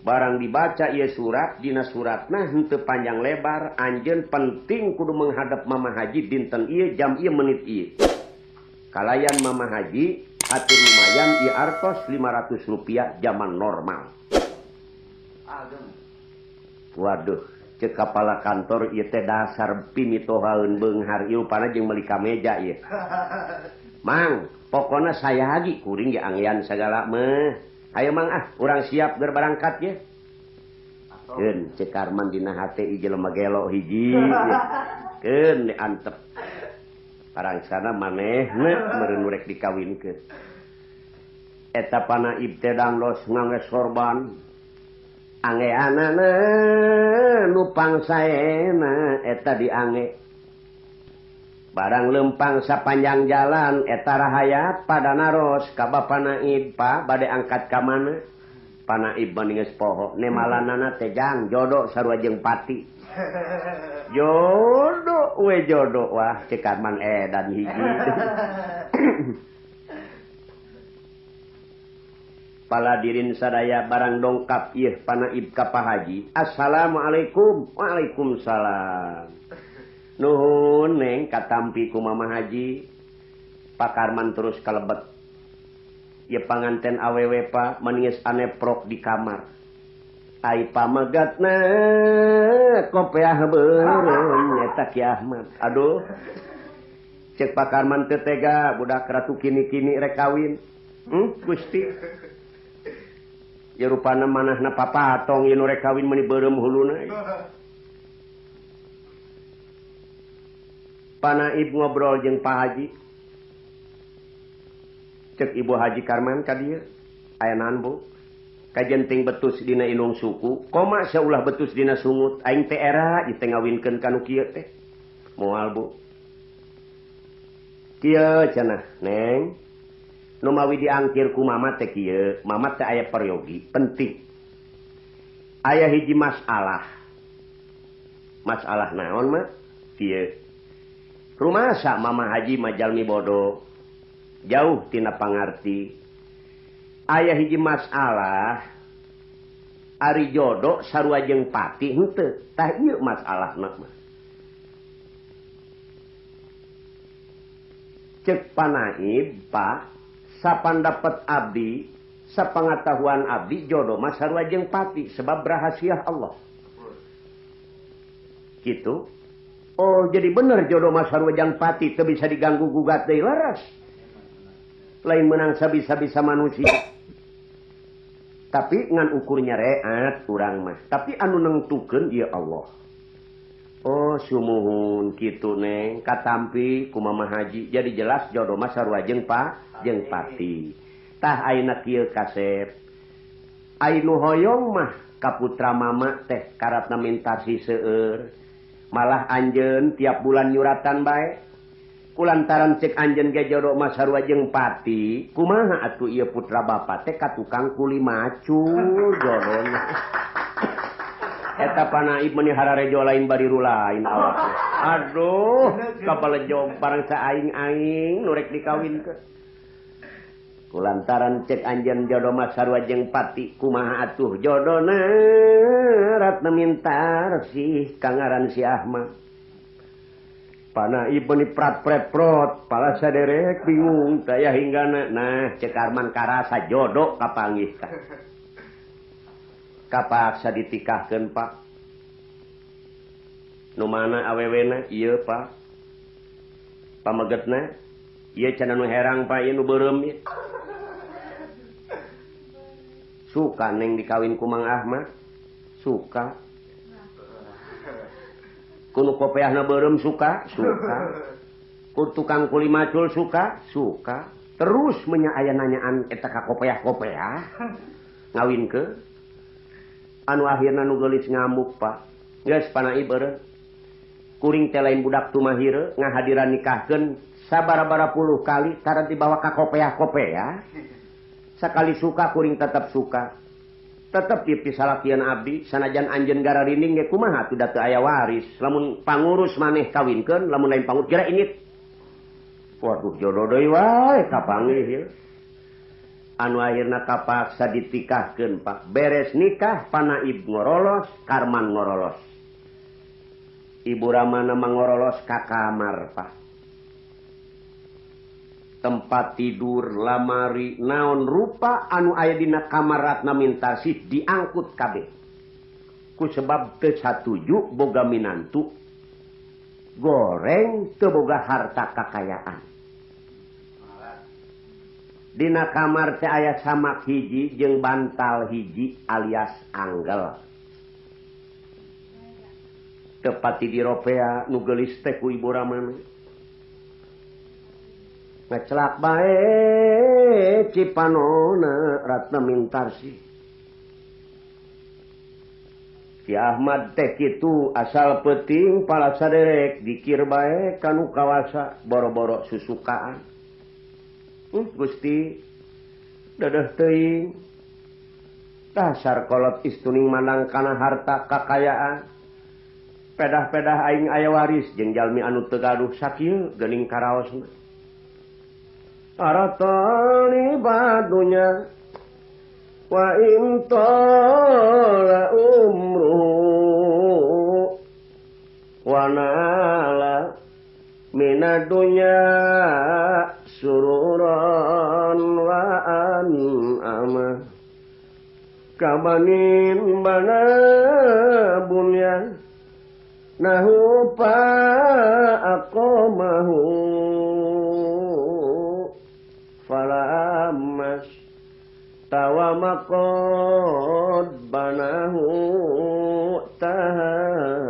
Barang dibaca ieu surat, dina suratna henteu panjang lebar, anjeun penting kudu menghadap Mama Haji dinten ieu jam ieu menit ieu. Kalayan Mama Haji atur lumayan ieu artos Rp500 zaman normal. Waduh, cek kepala kantor ieu teh dasar pimitohaeun beunghar ieu upana jeung meuli ka meja ieu. Mang, pokona saya Haji kuring ge anggean sagala mah. Ayo Mang urang siap ger barangkat ye. Keun cek Arman dina hate ieu jelema gelo hiji. Keun diantep. Parangsana manehna meureun rek dikawinkeun. Eta panaib teh danglos ngangge sorban. Anggeanana nu pangsaena eta diange. Barang lempang sapanjang jalan eta rahayat pada naros ka Bapa Naib pa bade angkat ka mana? Panaib geus poho nemalanana teh jang jodoh sarua jeung pati. Jodoh we jodoh wah cek Arman edan hiji. Paladirin sadaya barang dongkap ieu panaib ka Pak Haji. Assalamualaikum. Waalaikumsalam. Nuhun Neng katampi ku Mama Haji. Pak Arman terus kalebet. Ieu panganten awewe Pak meninges aneprok di kamar. Ai pamegatna kopeah beureum eta Ki Ahmad. Aduh. Cek Pak Arman teu tega budak ratu kini-kini rek kawin. Gusti. Ya rupana manahna papatong ieu nu rek kawin meuni beureum huluna. Panaib ngobrol jeung Pak Haji. Cek Ibu Haji Karman ka dieu. Aya naon Bu? Kajenting betus dina indung suku, koma saulah betus dina sungut. Aing teh era ieu teh ngawinkeun ka nu kieu teh. Moal Bu. Kieu cenah, Neng. Nu mawi diangkir ku Mama teh kieu, Mama teh aya peryogi penting. Aya hiji masalah. Masalah naon mah? Kieu. Rumasa Mama Haji majalmi bodoh. Jauh tina pangarti. Aya hiji masalah. Ari jodoh sarua jeung pati henteu. Tah ieu masalahna mah. Cek Panaib, Pak, sapandapat abdi, sapangatahuan abdi jodoh mah sarua jeung pati sebab rahasia Allah. Gitu. Oh, jadi bener jodoh mah sarua jeung pati teu bisa diganggu gugat deui laras. Lain menang sabisa-bisa manusia. Tapi ngan ukurnya reat urang mah. Tapi anu nengtukeun ieu Allah. Oh, sumuhun kitu Neng, katampi ku Mama Haji. Jadi jelas jodoh mah sarua jeung pati. Tah ayeuna kieu kasep. Ainu hoyong mah ka putra Mama teh karatna minta si seueur. Malah anjeun tiap bulan nyuratan bae. Kulantaran cek anjeun ge jodoh mah sarua jeung pati, kumaha atuh ieu putra bapa teh ka tukang kuli macul jodohna. Eta Panaib meuni hararejo lain bariru lain awak. Aduh, kabalejog barang saing-aing nu rek dikawinkeun. Kulantaran cek anjeun jodoh mah sarua jeung pati, kumaha atuh jodohna ratna minta resih kangaran si Ahmad. Panaib meuni prat-pret-prot, pala saderek bingung taya hinggana. Nah, cek Arman karasa jodoh kapanggih ka. Kapaksa ditikahkeun, Pak. Nu mana awewena? Ieu, Pak. Pamegetna? Ieu cenah nu herang, Pak, ieu nu beureum ieu. Suka Neng dikawin ku Mang Ahmad? Suka. Kunu kopeahna beureum suka? Suka. Ku tukang kuli macul suka? Suka. Terus menya aya nanyaan eta ka kopeah-kopeah. Ngawinkeun. Anu akhirna nu geulis ngamuk, Pak. Geus Panaib eureun. Kuring teh lain budak tumahireun ngahadiran nikahkeun sabara-bara puluh kali tara dibawa ka kopeah-kopeah. Sakali suka kuring tetap suka. tetep dipisalakian abdi sanajan anjeun gara rinding ge kumaha teu aya waris lamun pangurus maneh kawinkeun lamun lain pangurus kira ini waduh jodoh deui wae kapanggih ieu anu akhirna kapaksa ditikahkeun Pak beres nikah panaib ngorolos karman ngorolos ibu ramana mangorolos ka kamar Pak tempat tidur lamari naon rupa anu aya dina kamar Ratna Mintarsih diangkut kabeh ku sebab teu satuju boga minantu goreng teu boga harta kakayaan dina kamar teh aya samak hiji jeung bantal hiji alias anggel tepati di ropea nu geulis teh ku ibu ramana ngecelak bae cipanona Ratna Mintarsih si Ahmad teh kitu asal peuting pala saderek dikir bae kanu kawasa boro-boro susukaan Gusti dadah teuing dasar kolot istuning mandang kana harta kakayaan pedah-pedah aing aya waris jeung jalmi anu teu gaduh sakieu geuning karaosna aratani badunya wa intala umruhu wa nala minadunya sururan wa an'ama kabanin bana bunyan nahu pa aqamahu falamas tawamakod banahu tahadama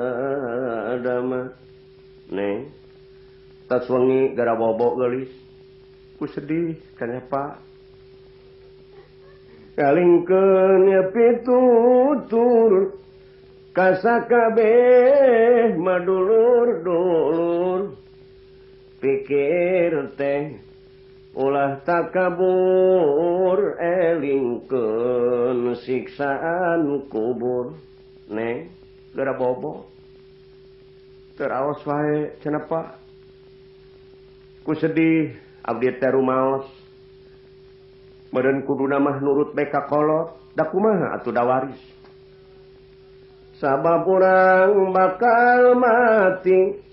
neng tas wengi gara bobo geulis ku sedih kenapa kalingkeun ya pitutur kasakabeh madulur-dulur pikir teh ulah takabur elingkeun siksaan kubur neng gara bobo teraos wae cenah Pak ku sedih abdi teh rumaos meureun kuduna mah nurut beka kolot da kumaha atuh da waris sabab urang bakal mati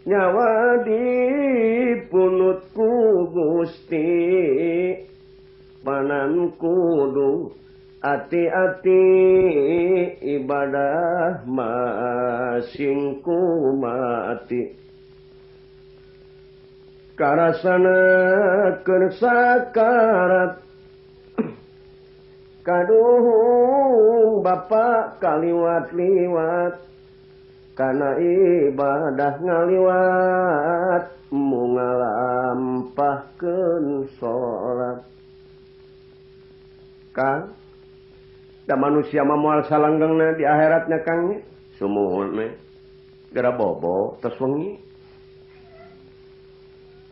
nyawa dipunut ku Gusti panan kudu ati-ati ibadah masing kumati karasana keur sakarat kaduhung bapa kaliwat-liwat kana ibadah ngaliwat mungalampahkeun salat Kang da manusia mah moal salanggengna di akhiratnya Kang sumuhun we gara bobo tos wengi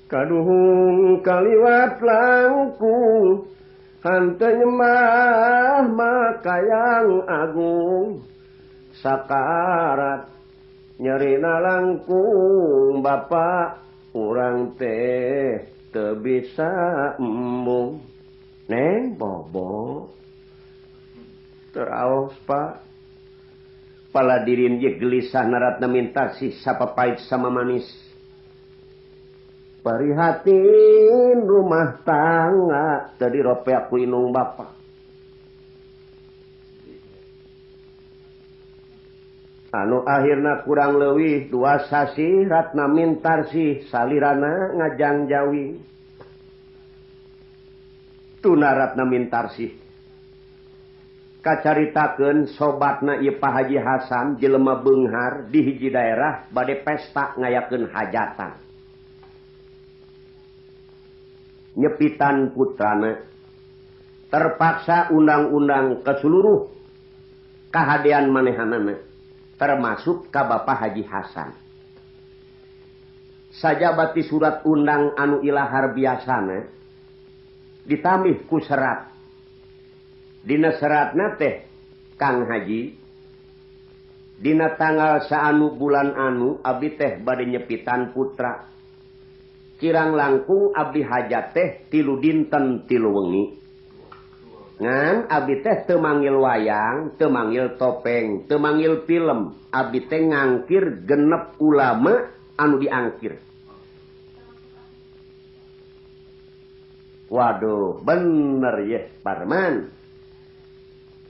kaduhung kaliwat langkung hante nyembah makayang agung sakarat nyerina langkung bapa urang teh teu bisa embung neng bobo teraos Pak pala dirin ye gelisah Ratna Mintarsih sapapait sama manis parihatin rumah tangga tadi ropea ku inung bapa anu akhirna kurang leuwih 2 sasi Ratna Mintarsih salirana ngajang jawi tuna Ratna Mintarsih kacaritakeun sobatna ieu Pak Haji Hasan jelema beunghar di hiji daerah bade pesta ngayakeun hajatan nyepitan putrana terpaksa undang-undang ke seluruh kahadean manehanana termasuk ka Bapak Haji Hasan sajabati surat undang anu ilahar biasana ditambih ku serat dina seratna teh Kang Haji dina tanggal saanu bulan anu abdi teh bade nyepitan putra kirang langkung abdi hajat teh 3 dinten 3 wengi ngan abdi teh teu manggil wayang teu manggil topeng teu manggil film abdi teh ngangkir genep ulama anu diangkir. Waduh bener ya Parman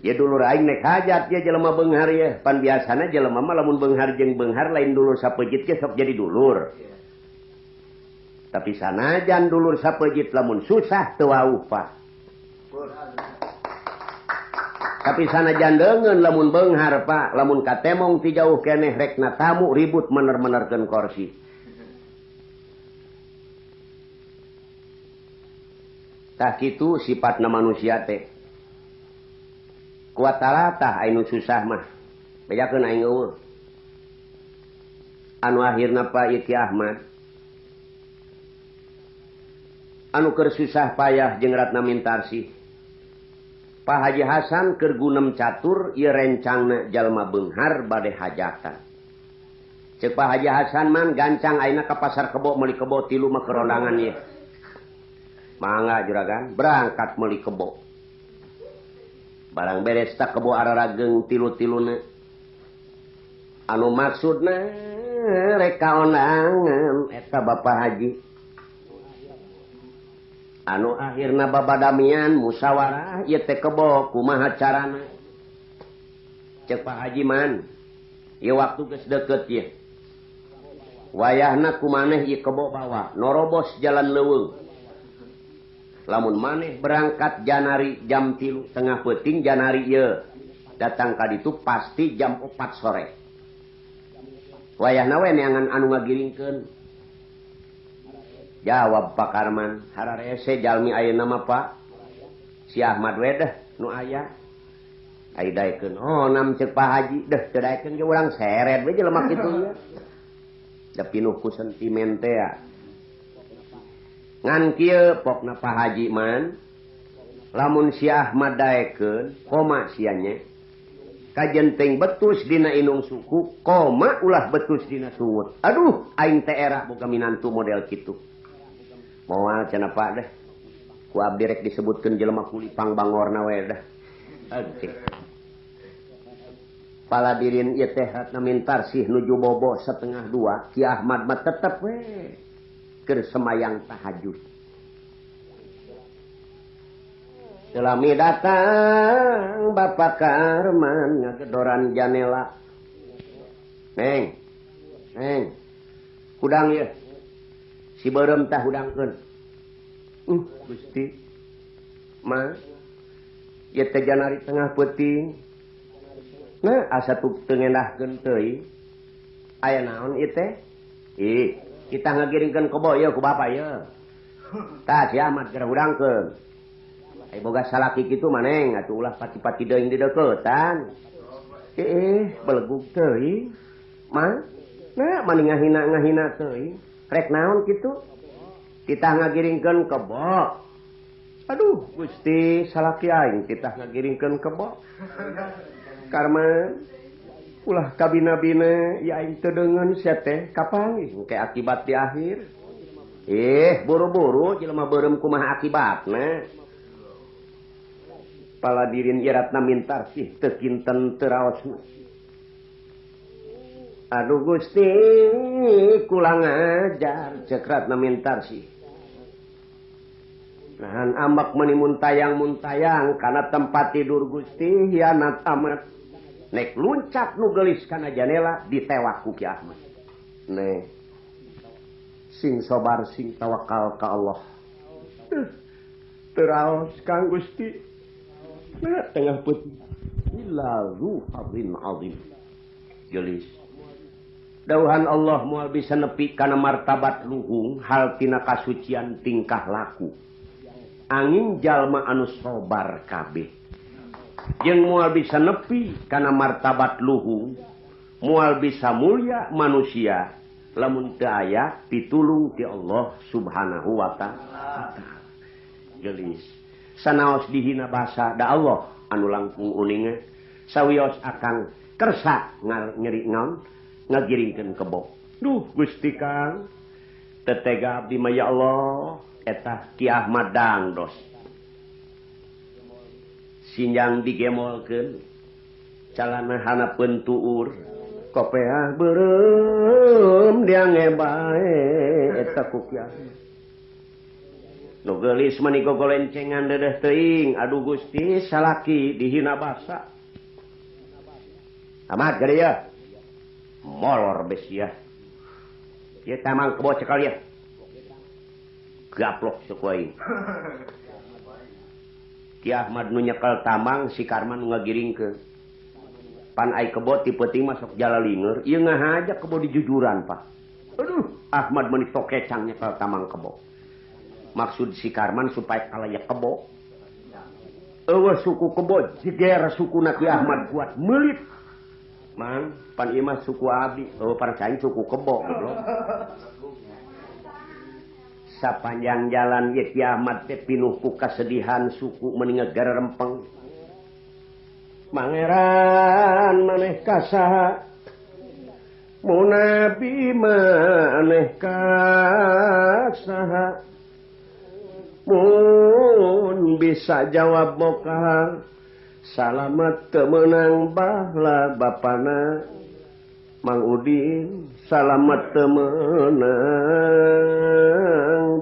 ya dulur aing nek hajat ya jelema beunghar ya pan biasana jelema mah lamun beunghar jeung beunghar lain dulur sapejit ge sok jadi dulur tapi sanajan dulur sapejit lamun susah teu wauh Pak tapi sanajan deungeun lamun beunghar Pak lamun katemong ti jauh keneh rekna tamu ribut mener-menerkeun kursi tah kitu sifatna manusia teh kuat talatah anu susah mah bejakeun aing eueuh anu akhirna Pak Iki Ahmad anu keur susah payah jeung Ratna Mintarsih Pak Haji Hasan keur gunem catur ieu rencangna jalma beunghar bade hajatan ceuk Pak Haji Hasan man gancang ayeuna ka pasar kebo meuli kebo 3 mah kerondangan ieu mangga juragan berangkat meuli kebo barang beres tak kebo ararageung 3-3 anu maksudna rek kaonangan eta Bapak Haji anu akhirna babadamian musyawarah ieu teh kebo kumaha carana ceuk Pak Haji man ieu waktu geus deukeut ieu wayahna kumaneh ieu kebo bawa norobos jalan leuweung lamun maneh berangkat janari jam 3 tengah peuting janari ieu datang ka ditu pasti jam 4 sore wayahna we neangan anu ngagiringkeun jawab Pak Karman hararese jalmi ayeuna mah Pak si Ahmad we deh nu aya ai daekeun oh nam ceuk Pak Haji deh teu daekeun ge urang seret we jelema kitu nya da pinuh ku sentimen teh ngan kieu pokna Pak Haji man lamun si Ahmad daekeun koma sia nya kajenting betus dina inung suku koma ulah betus dina sungut aduh aing teh era boga minantu model kitu moal cenah Pak deh ku abdi rek disebutkeun jelema kulipang bangorna we dah oke paladirin ieu teh Ratna Mintarsih nuju bobo 1:30 Ki Ahmad mah tetep we keur semayang tahajud. Selami datang Bapak Karman ngagedoran janela. Neng. Hudang ya. Si beureum tah hudangkeun. Gusti. Ma. Ieu teh janari tengah peuting. Nah, asa teu ngendahkeun teuing. Aya naon ieu teh? Kita ngagiringkeun kebo ieu ku Bapak ieu. Tah si Ahmad keur hudangkeun. Ai boga salaki kitu maneng atuh ulah pati-pati deung di deuketan. Belegug teuing. Mah, nah mani ngahina teuing. Rek naon kitu? Kita ngagiringkeun kebo. Aduh, Gusti, salaki aing kita ngagiringkeun kebo. Karman ulah kabina-bina ya aing teu deungeun sia teh kapanggih engke akibat di akhir. Buru-buru jelema beureum kumaha akibatna. Paladirin Ratna Mintarsih teu kinten teu raosna. Aduh Gusti, kula ngajar ceuk Ratna Mintarsih. Nahan ambak meuni muntayang kana tempat tidur Gusti hianat amat. Nek luncat nu geulis kana janela ditewak ku Ki Ahmad. Nek sing sabar sing tawakal ka Allah. Teraos Kang Gusti. Nah tengah putih. Lalu habrin azim. Geulis. Dauhan Allah moal bisa nepi kana martabat luhung hal tina kasucian tingkah laku. Angin jalma anu sabar kabeh. Jeung moal bisa nepi kana martabat luhung moal bisa mulia manusia lamun teu aya pitulung ti Allah Subhanahu wa taala. Geulis sanaos dihina basa da Allah anu langkung uninga sawios akang kersa nyeri naon ngagiringkeun kebo. Duh Gusti Kang tetega abdi mah ya Allah eta Ki Ahmad Dangdos sinjang digemolkeun calana hanapeun tuur kopeah beureum diange bae eta ku Ki Ahmad nu geulis mah gogolencengan dedeh teuing aduh Gusti salaki dihina basa amat gede ya molor bes ya ieu tamang kebo cekal ya gaplok suku Ki Ahmad nu nyekel tamang si Karman nu ngagiringkeun pan ai kebo ti peuting masuk jalalinger ieu ngahaja kebo di jujuran Pak. Aduh Ahmad meuni tokecang nyekel tamang kebo maksud si Karman supaya kalaya kebo eueuh suku kebo jiger sukuna Ki Ahmad kuat meulit mang pan ieu mah suku abdi eueuh parcaing suku kebo goblok sapanjang jalan ye Ki Ahmad teh pinuh ku kasedihan suku meuni ngagara rempeng Mangeran maneh kasaha mun nabi maneh kasaha mun bisa jawab mokal salamet teu meunang bahla bapana Mang Udin salamet teu meunang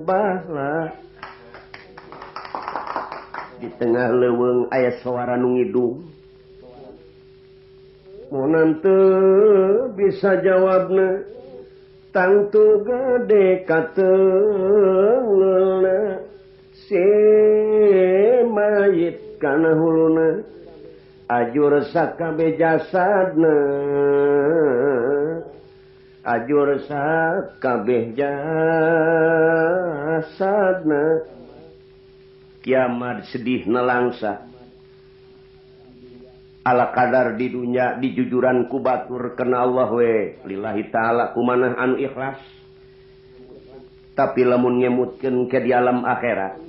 bahla di tengah leuweung aya suara nu ngidung mun teu bisa jawabna tangtu gede kateungeulna si mayit kana huluna ajur sakabe jasadna ajur sakabeh jasadna kiamat sedih nelangsa ala kadar di dunia di jujuran ku batur kena Allah we lillahi ta'ala kumanah anu ikhlas tapi lamun nyemutkeun ke di alam akhirat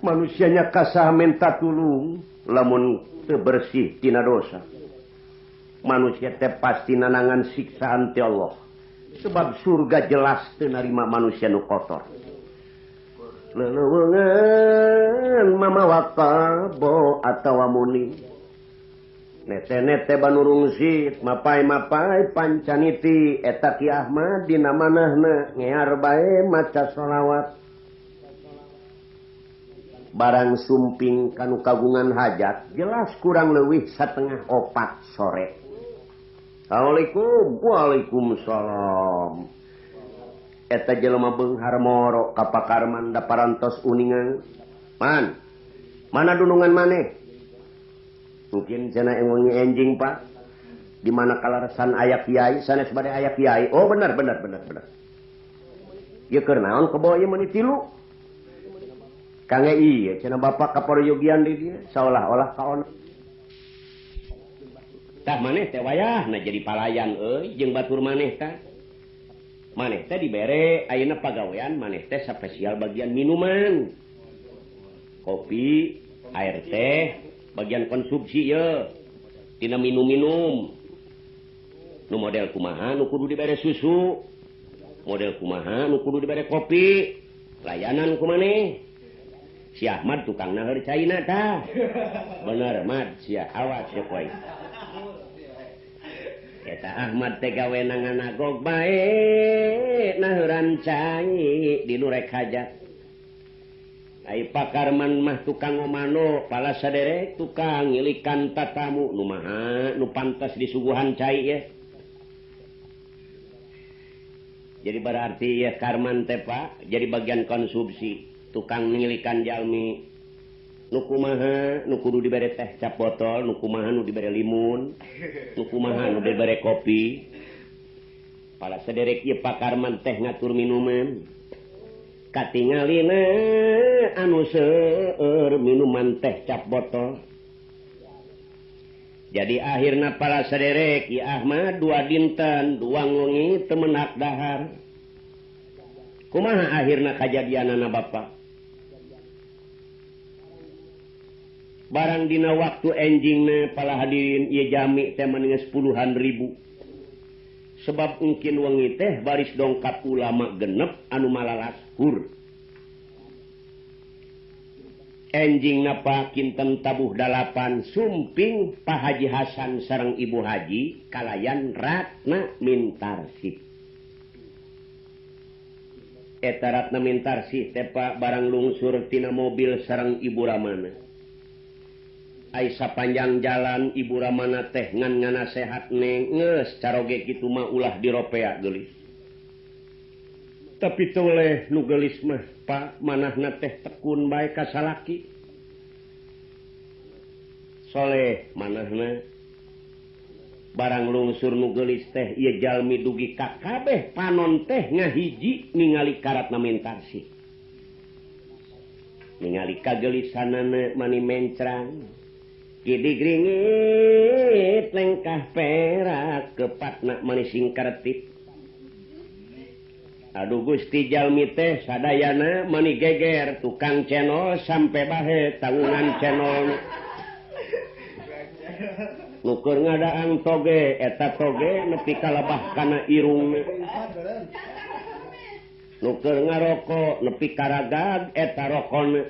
manusianya kasah minta tulung lamun teu bersih tina dosa manusia teh pasti nanangan siksaan ti Allah sebab surga jelas teu narima manusia nu kotor leuweungan mamawa kabo atawa muni nete-nete banurungsit mapai-mapai pancaniti eta Ki Ahmad dina manahna ngear bae maca sholawat barang sumping kanu kagungan hajat jelas kurang leuwih 3:30 sore. Assalamualaikum. Waalaikumsalam. Eta jelema beunghar moro ka pakarman da parantos uningan. Man, mana dunungan maneh? Mungkin cenah wengi enjing Pak. Di mana kalaresan aya kiai, sanes bade aya kiai. Oh benar. Ieu keur naon kebo ieu meuni tilu? Kangge ieu cenah bapak kaparoyogian di dieu saolah-olah kaon. Tah maneh teh wayahna jadi palayan euy jeung batur maneh tah. Maneh teh dibere ayeuna pagawean maneh teh spesial bagian minuman. Kopi, air teh bagian konsumsi ya tina minum-minum nu model kumaha nu kudu dibere susu model kumaha nu kudu dibere kopi layanan kumaneh si Ahmad tukang naheur caina tah bener Mad sia awas ya poe eta Ahmad teh gawe nanganagog bae naheuran cai di nu rek hajat ai pakarman mah tukang ngomano pala saderek tukang ngilikan tatamu nu maha nu pantas disuguhan cai ya jadi berarti ya karman teh Pak jadi bagian konsumsi tukang ngilikan jalmi nu kumaha nu kudu dibere teh cap botol nu kumaha nu dibere limun nu kumaha nu dibere kopi pala saderek ieu pakarman teh ngatur minuman katingalina anu seueur minuman teh cap botol jadi akhirna pala saderek Ki Ahmad 2 dinten 2 wengi teu meunang dahar kumaha akhirna kajadianana Bapak barang dina waktu enjingna pala hadirin ieu jami teh maninges puluhan ribu sebab mungkin wengi teh baris dongkap ulama genep anu malalaskur enjingna pa kinten tabuh 8 sumping Pak Haji Hasan sareng Ibu Haji kalayan Ratna Mintarsih eta Ratna Mintarsih teh Pak barang lungsur tina mobil sareng Ibu Ramana ai sapanjang jalan Ibu Ramana teh ngan nganasehat neng geus caroge kitu mah ulah diropea geulis tapi toleh nu geulis mah Pak manahna teh tekun bae ka salaki soleh manahna barang lungsur nu geulis teh ieu jalmi dugi ka kabeh panon teh ngahiji ningali ka Ratna Mintarsih ningali kageulisanana mani mencrang kidig ringit lengkah perak kepatna mani singkartip aduh Gusti jalmi teh sadayana mani geger tukang cenol sampai bahe tanggungan cenol nukur ngadaang toge eta toge nepi kalebah kana irung nukur ngarokok nepi karagag eta rokona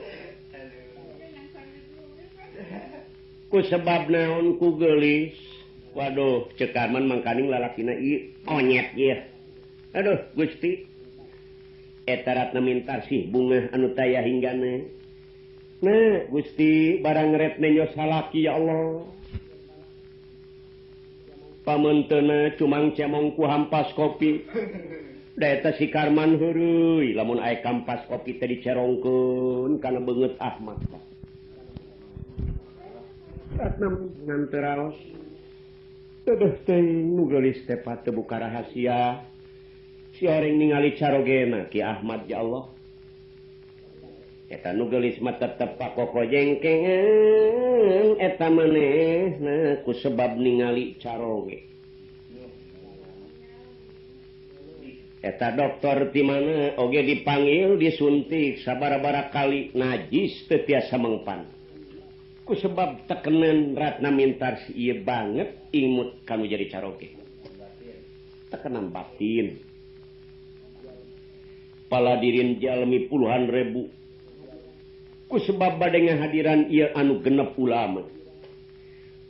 ku sebab naon ku geulis waduh cekaman mangkaning lalakina ieu onyet ieu aduh Gusti eta Ratna Mintarsih bunga anu taya hinggana nah Gusti barang retne nyos salaki ya Allah pamentena cumang cemong ku hampas kopi da eta si Karman heureui lamun aya kampas kopi teh dicerongkeun kana beungeut Ahmad Ratna nganteraos teueuh teuing nu geulis teh teu buka rahasia si oreng ningali carogena Ki Ahmad ya Allah eta nu geulis mah tetep pakoko jengkengan eta manehna ku sebab ningali caroge eta dokter ti mana oge dipanggil disuntik sabara-bara kali najis teu tiasa mengpan ku sebab tekenan Ratna Mintarsih ieu banget imut kanu jadi caroge tekenan batin paladirin jalmi puluhan ribu ku sebab bade ngahadiran ieu anu genep ulama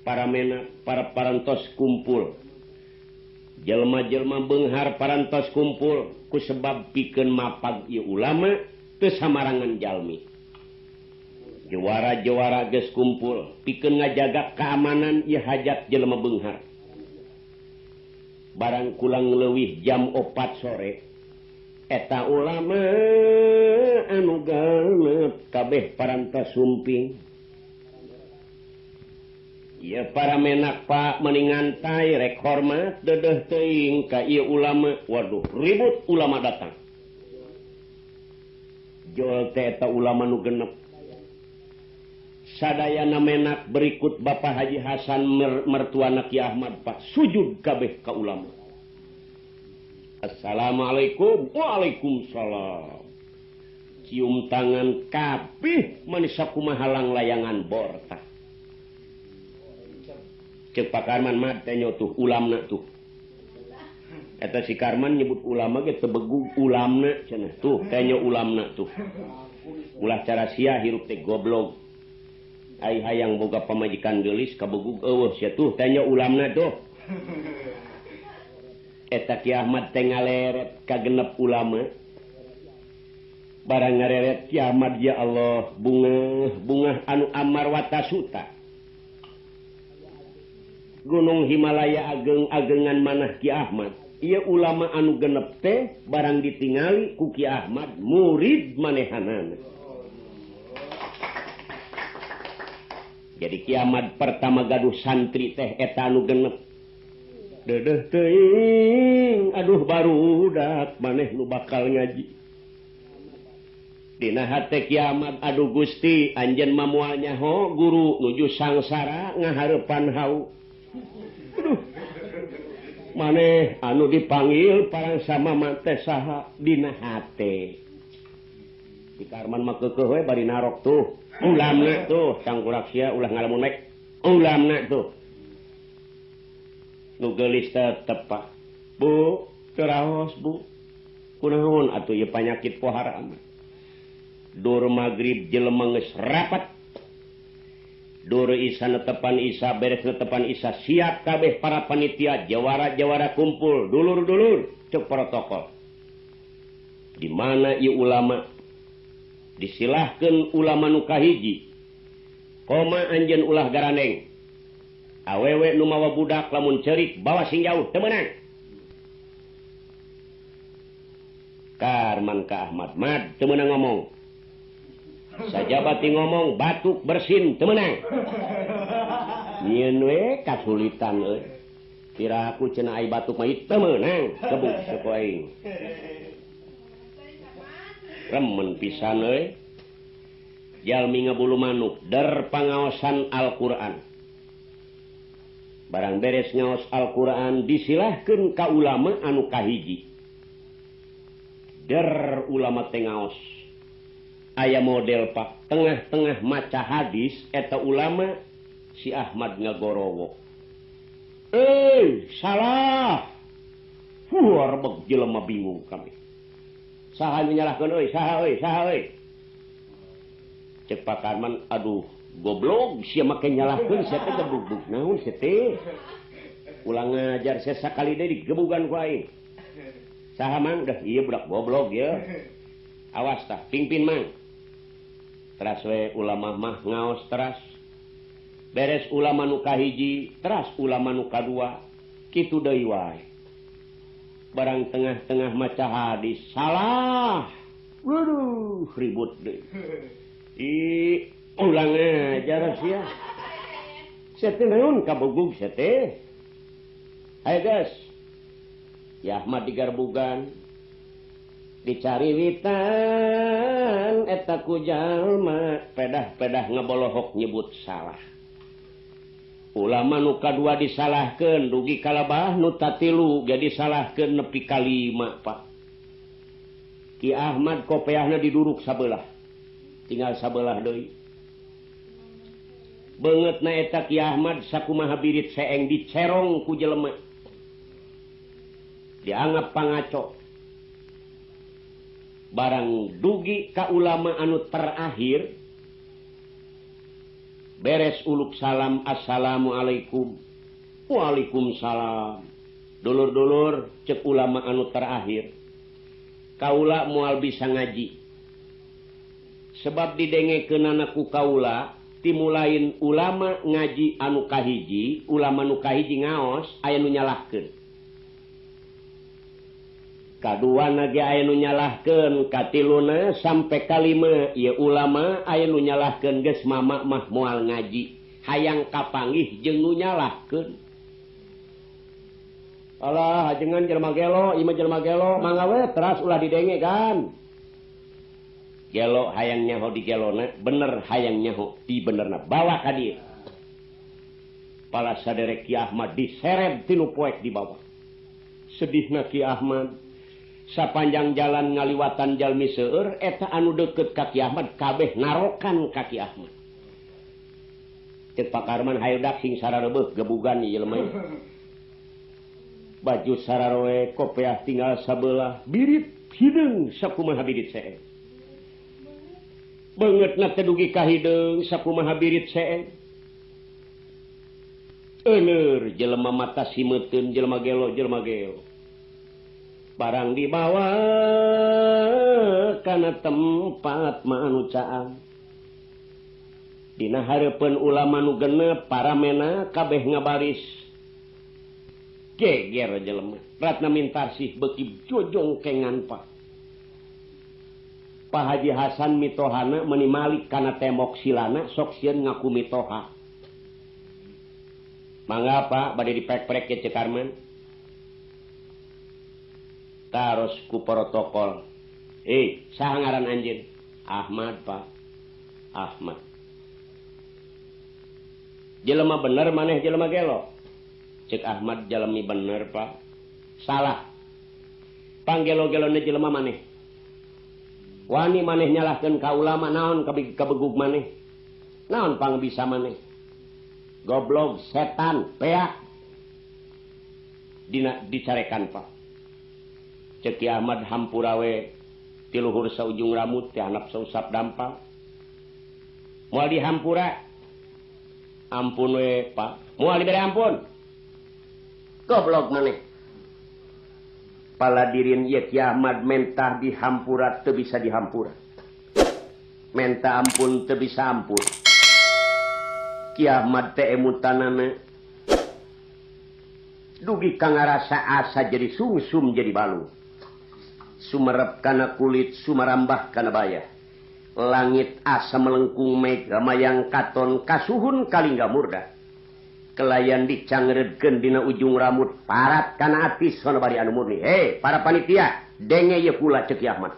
para mena para parantos kumpul jelma-jelma beunghar parantos kumpul ku sebab pikeun mapag ieu ulama teu samarangan jalmi jawara-jawara geus kumpul pikeun ngajaga keamanan ieu hajat jelema beunghar barang kulang leuwih jam 4 sore eta ulama anu galep kabeh parantos sumping ieu para menak Pak meningantai rek hormat dedeh teuing ka ieu ulama waduh ribut ulama datang jol teh eta ulama nu genep sadayana menak berikut Bapak Haji Hasan mertuana Ki Ahmad Pak sujud kabeh ka ulama Assalamualaikum waalaikumsalam cium tangan kabeh manis sakumaha halang layangan borta cek Pak Karman mah teh tuh ulamna tuh eta si Karman nyebut ulama ge teu begu ulamna cenah tuh teh ulamna tuh ulah cara sia hirup teh goblok ai hayang boga pamajikan geulis kabegug eueuh sia tuh tanya ulamna tuh eta Ki Ahmad teh ngaleret ka genep ulama barang ngareret Ki Ahmad ya Allah bunga anu amar watasuta gunung Himalaya ageng-agengan manah Ki Ahmad ieu ulama anu genep teh barang ditingali ku Ki Ahmad murid manehanana jadi kiamat pertama gaduh santri teh eta anu genep dedeh teuing aduh barudak maneh nu bakal ngaji dina hate kiamat aduh Gusti anjeun mah moal nyaho guru nuju sangsara ngahareupan hau aduh maneh anu dipanggil parang sama mah teh saha dina hate di Karman mah keukeuh we bari narok tuh ulamna tuh cangkurak sia ulah ngalamun mek ulamna tuh nu geulis tetep Pak Bu teraos Bu kunaon atuh ieu panyakit pohara mah dur magrib jelema geus rapat dur isa netepan isa beres netepan isa siap kabeh para panitia jawara-jawara kumpul dulur-dulur cek protokol di mana ieu ulama disilahkeun ulama nu kahiji koma anjeun ulah garaneng awewe nu mawa budak lamun ceurik bawa sing jauh teu meunang Karman ka Ahmad mad teu meunang ngomong sajabati ngomong batuk bersin teu meunang nyieun we kasulitan euy kira aku cenah ai batuk mah teu meunang kebuk saku aing remen pisan euy jalmi ngabulu manuk der pangaosan Al-Qur'an barang beres ngaos Al-Qur'an disilahkeun ka ulama anu kahiji der ulama teh ngaos aya model Pak tengah-tengah maca hadis eta ulama si Ahmad ngagorowo salah arbeg jelema bingung kami saha nu nyalahkeun euy saha euy cek Pak Karman aduh goblok sia make nyalahkeun sia teh gebug naon sia teh ulang ngajar sia sakali deui digebugan ku aing saha mang dah ieu budak goblok ya awas tah pingpin mang teras we ulama mah ngaos teras beres ulama nu kahiji teras ulama nu kadua kitu deui wae barang tengah-tengah maca hadis salah waduh ribut deui ulang ajar sia sia teh naon kabugug sia teh hayo guys ya Ahmad digarbugan dicari witan eta ku jalma pedah-pedah ngabolohok nyebut salah ulama nu kadua disalahkeun dugi kalabah nu tatilu jadi salahkeun nepi ka 5 Pak Ki Ahmad kopeahna diduruk sabelah tinggal sabelah deui beungeutna eta Ki Ahmad sakumaha birit seeng dicerong ku jelema dianggap pangaco barang dugi ka ulama anu terakhir beres uluk salam assalamualaikum waalaikumsalam dulur-dulur cek ulama anu terakhir kaula moal bisa ngaji sebab didengekeunana ku kaula timulain ulama ngaji anu kahiji ulama nu kahiji ngaos aya nu nyalahkeun kadua nage aya nu nyalahkeun katiluna sampai kalima ieu ulama aya nu nyalahkeun geus mama mah moal ngaji hayang kapanggih jeung nu nyalahkeun alah ajengan jelema gelo ieu mah jelema gelo mangga we teras ulah didenge kan gelo hayang nyaho di gelona bener hayang nyaho di benerna bawa ka dieu pala saderek Ki Ahmad diseret tinu poek di bawah sedihna Ki Ahmad sapanjang jalan ngaliwatan jalmi seueur eta anu deukeut ka Ki Ahmad kabeh narokan ka Ki Ahmad cek Pak Karman hayu dak sing sarareubeuk gebugan ieu lemah baju sararoe kopeah tinggal sabelah birit hideung sakumaha birit seeng beungeutna teh dugi ka hideung sakumaha birit seeng eueur jelema mata simeuteun jelema gelo barang dibawa kana tempat anu caang dina hareupeun ulama nu genep paramena kabeh ngabaris geger jelema Ratna Mintarsih beuki jojong kengan Pak Haji Hasan mitohana meuni malik kana tembok silana sok sieun ngaku mitoha mangga Pak bade dipek-prek ke Cek Karman taros ku protokol saha ngaran anjeun Ahmad Pak Ahmad jelema bener maneh jelema gelo cek Ahmad jalmi bener Pak salah panggelo-gelona jelema maneh wani maneh nyalahkeun ka ulama naon kabegug maneh naon pang bisa maneh goblok setan peak dina dicarekan Pak cek Ki Ahmad hampura we ti luhur saujung rambut teh handap sausap dampal moal dihampura ampun we Pak moal dibere ampun goblok maneh paladirin ieu Ki Ahmad mentah dihampura teu bisa dihampura menta ampun teu bisa ampun Ki Ahmad teh emutanana dugi ka ngarasa asa jadi sungsum jadi balu sumerep kana kulit sumarambah kana baya langit asa melengkung mega mayang katon kasuhun kalingga murda kelayan dicangredkeun dina ujung rambut parat kana atis sono bari anu murni para panitia denge ye kula cek Ahmad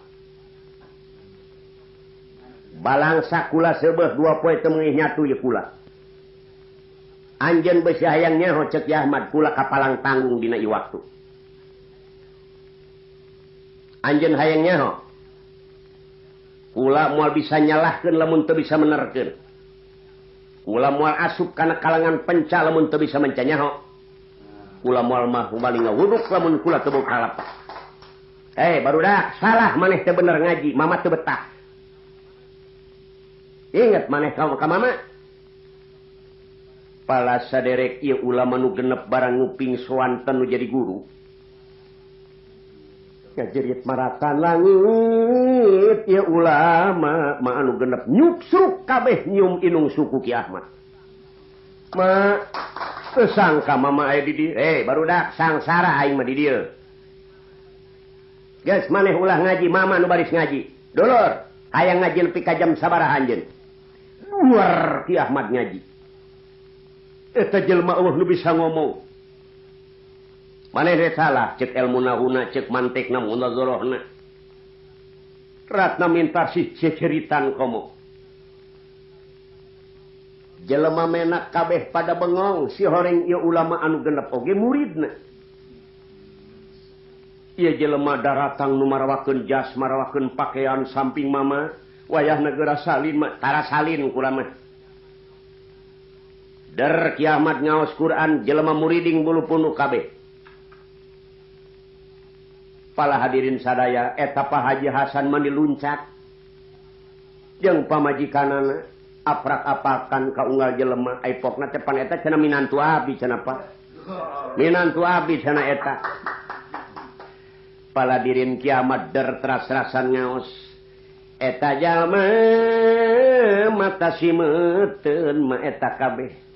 balangsa kula seubeuh 2 poe teu meungih nyatu ye kula anjeun beusi hayang nyaho cek Ahmad kula kapalang tanggung dina ieu waktu anjeun hayang nyaho kula moal bisa nyalahkeun lamun teu bisa menerkeun kula moal asup kana kalangan penca lamun teu bisa menca nyaho kula moal mah bali ngawuduk lamun kula teu boga halap barudak salah maneh teh bener ngaji mama teu betah inget maneh ka mama pala saderek ieu ulama nu genep barang nguping soanten nu jadi guru kajerit maratan langit ieu ulama ma anu genep nyuksruk kabeh nyium inung suku Ki Ahmad ma teu sangka mama aya di dieu barudak sangsara aing mah di dieu geus maneh ulah ngaji mama nu baris ngaji dulur hayang ngaji nepi ka jam sabaraha anjeun luar Ki Ahmad ngaji eta jelema eueuh nu bisa ngomong maneh teh salah cek ilmu nahuna cek mantekna munazarahna ratna minta si ceceritan komo jelema menak kabeh pada bengong si horeng ieu ulama anu genep oge muridna ieu jelema daratang nu marawakeun jas marawakeun pakaian samping mama wayah negara salin mah tara salin kula mah der Ki Ahmad ngaos Quran jelema muriding bulu punuk kabeh pala hadirin sadaya eta Pak Haji Hasan mah diluncat jeung pamajikanana aprak-apakan ka unggal jelema aipokna teh pan eta cenah minantu abdi cenah Pak minantu abdi cenah eta pala hadirin Ki Ahmad der teras-terasan ngaos eta jalma mata simeuteun mah eta kabeh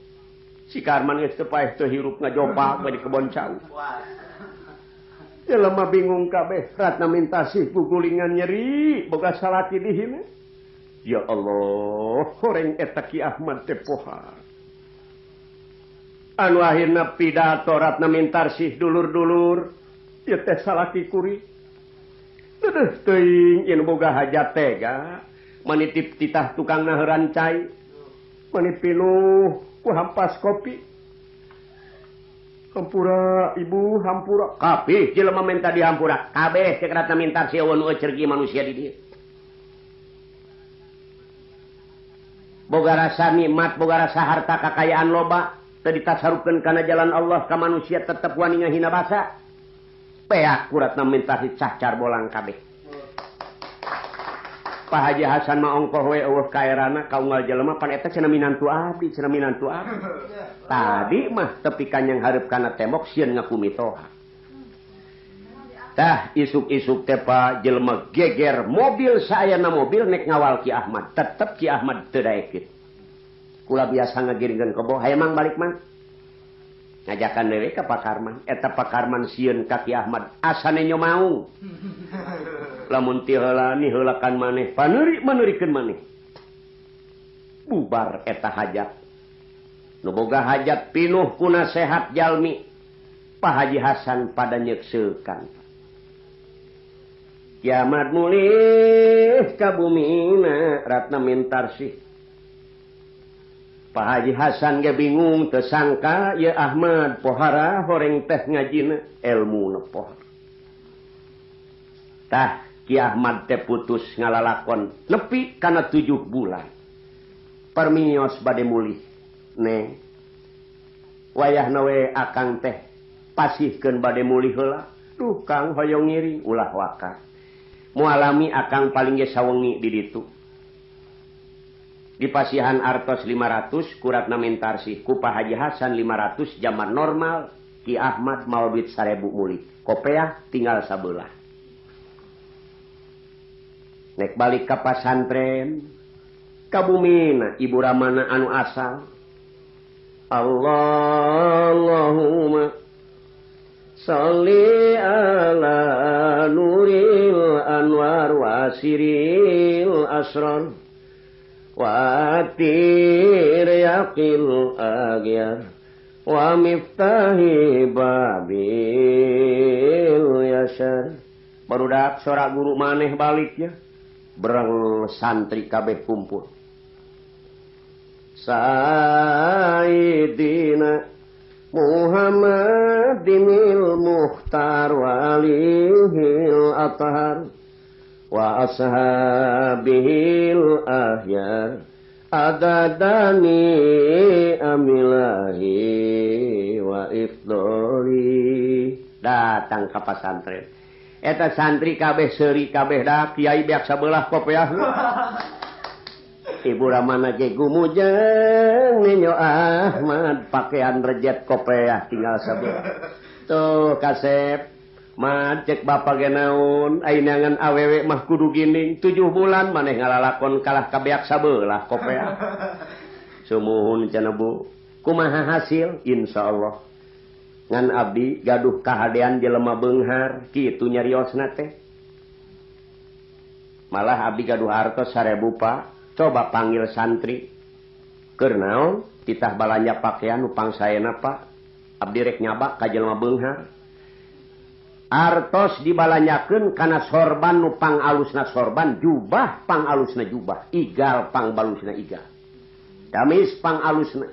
si Karman geus teu paeh teu hirup ngajopak di kebon cau jelema bingung kabeh ratna minta sih pugulingan nyeri boga salaki di hina ya Allah horeng eta Ki Ahmad teh poha anu akhirna pidato ratna minta sih dulur-dulur ieu teh salaki kuri teueuh teuing yen boga hajat tega manitip titah tukangna heuran cai mani pinuh ku hampas kopi hampura ibu hampura kabeh jelema minta dihampura kabeh cek ratna minta si eueuh nu cergi manusia di dieu boga rasa nikmat boga rasa harta kakayaan loba teu ditasarupkeun kana jalan Allah ka manusia tetep wani ngahina basa peak kuratna minta si cacar bolang kabeh Pak Haji Hasan mah ongkoh we eueuh ka erana ka unggal jelema pan eta cenah minantu abdi tadi mah tepi kanyang hareup kana tembok sieun ngakumitoha tah isuk-isuk teh Pak jelema geger mobil saayana mobil nek ngawal Ki Ahmad tetep Ki Ahmad teu daekeun kula biasa ngagiringkeun kebo haye mang balik mang ngajakan dewe ka Pak Karman eta Pak Karman sieun ka Ki Ahmad asane nyomaung lamun ti heula ni heulakan maneh paneuri-maneurikeun maneh bubar eta hajat nu boga hajat pinuh ku nasehat jalmi Pak Haji Hasan pada nyekseukan kiamat mulih ka bumina ratna mintarsih Pak Haji Hasan ge bingung teu sangka ye Ahmad pohara horeng teh ngajina ilmuna pohar tah Ki Ahmad teh putus ngalalakon nepi kana 7 bulan. Permios bade mulih. Neng. Wayahna we akang teh pasihkeun bade mulih heula. Duh Kang hoyong ngiring ulah waka. Mualami akang paling ge sawengi di ditu. Di pasihan artos 500 kuratna mintarsih ku Pak Haji Hasan 500 zaman normal Ki Ahmad mau duit 1000 mulih. Kopeah tinggal sabelah. Nek balik ka pasantren ka bumina ibu ramana anu asal Allahumma sholli ala nuril anwar wasiril asrar watir yaqil agyar wa miftahi babil yasar. Barudak sorak guru maneh baliknya berang santri kabeh kumpul. Sayyidina Muhammadinil Mukhtar walihil athar wa ashabihil ahyar adadani amilahi wa ifdoli. Datang ke pasantren. Eta santri kabeh seuri kabeh dah kiai beak sabelah kopeah. Ibu ramana ge gumujeng Ninyo Ahmad pakaian rejet kopeah tinggal sabelah. Tuh kasep mah cek bapak ge naon ayeunangan awewe mah kudu gining 7 bulan maneh ngalalakon kalah kabeak sabelah kopeah. Sumuhun cenah Bu. Kumaha hasil? Insyaallah ngan abdi gaduh kahadean jelema beunghar kitu nyariosna teh. Malah abdi gaduh hartos 1000 Pak. Coba panggil santri. Keur naon? Titah balanja pakaian nu pangsaena Pak. Abdi rek nyabak ka jelema beunghar. Artos dibalanjakeun kana sorban nu pangalusna sorban, jubah pangalusna jubah, igal pangbalusna igal. Damis pangalusna.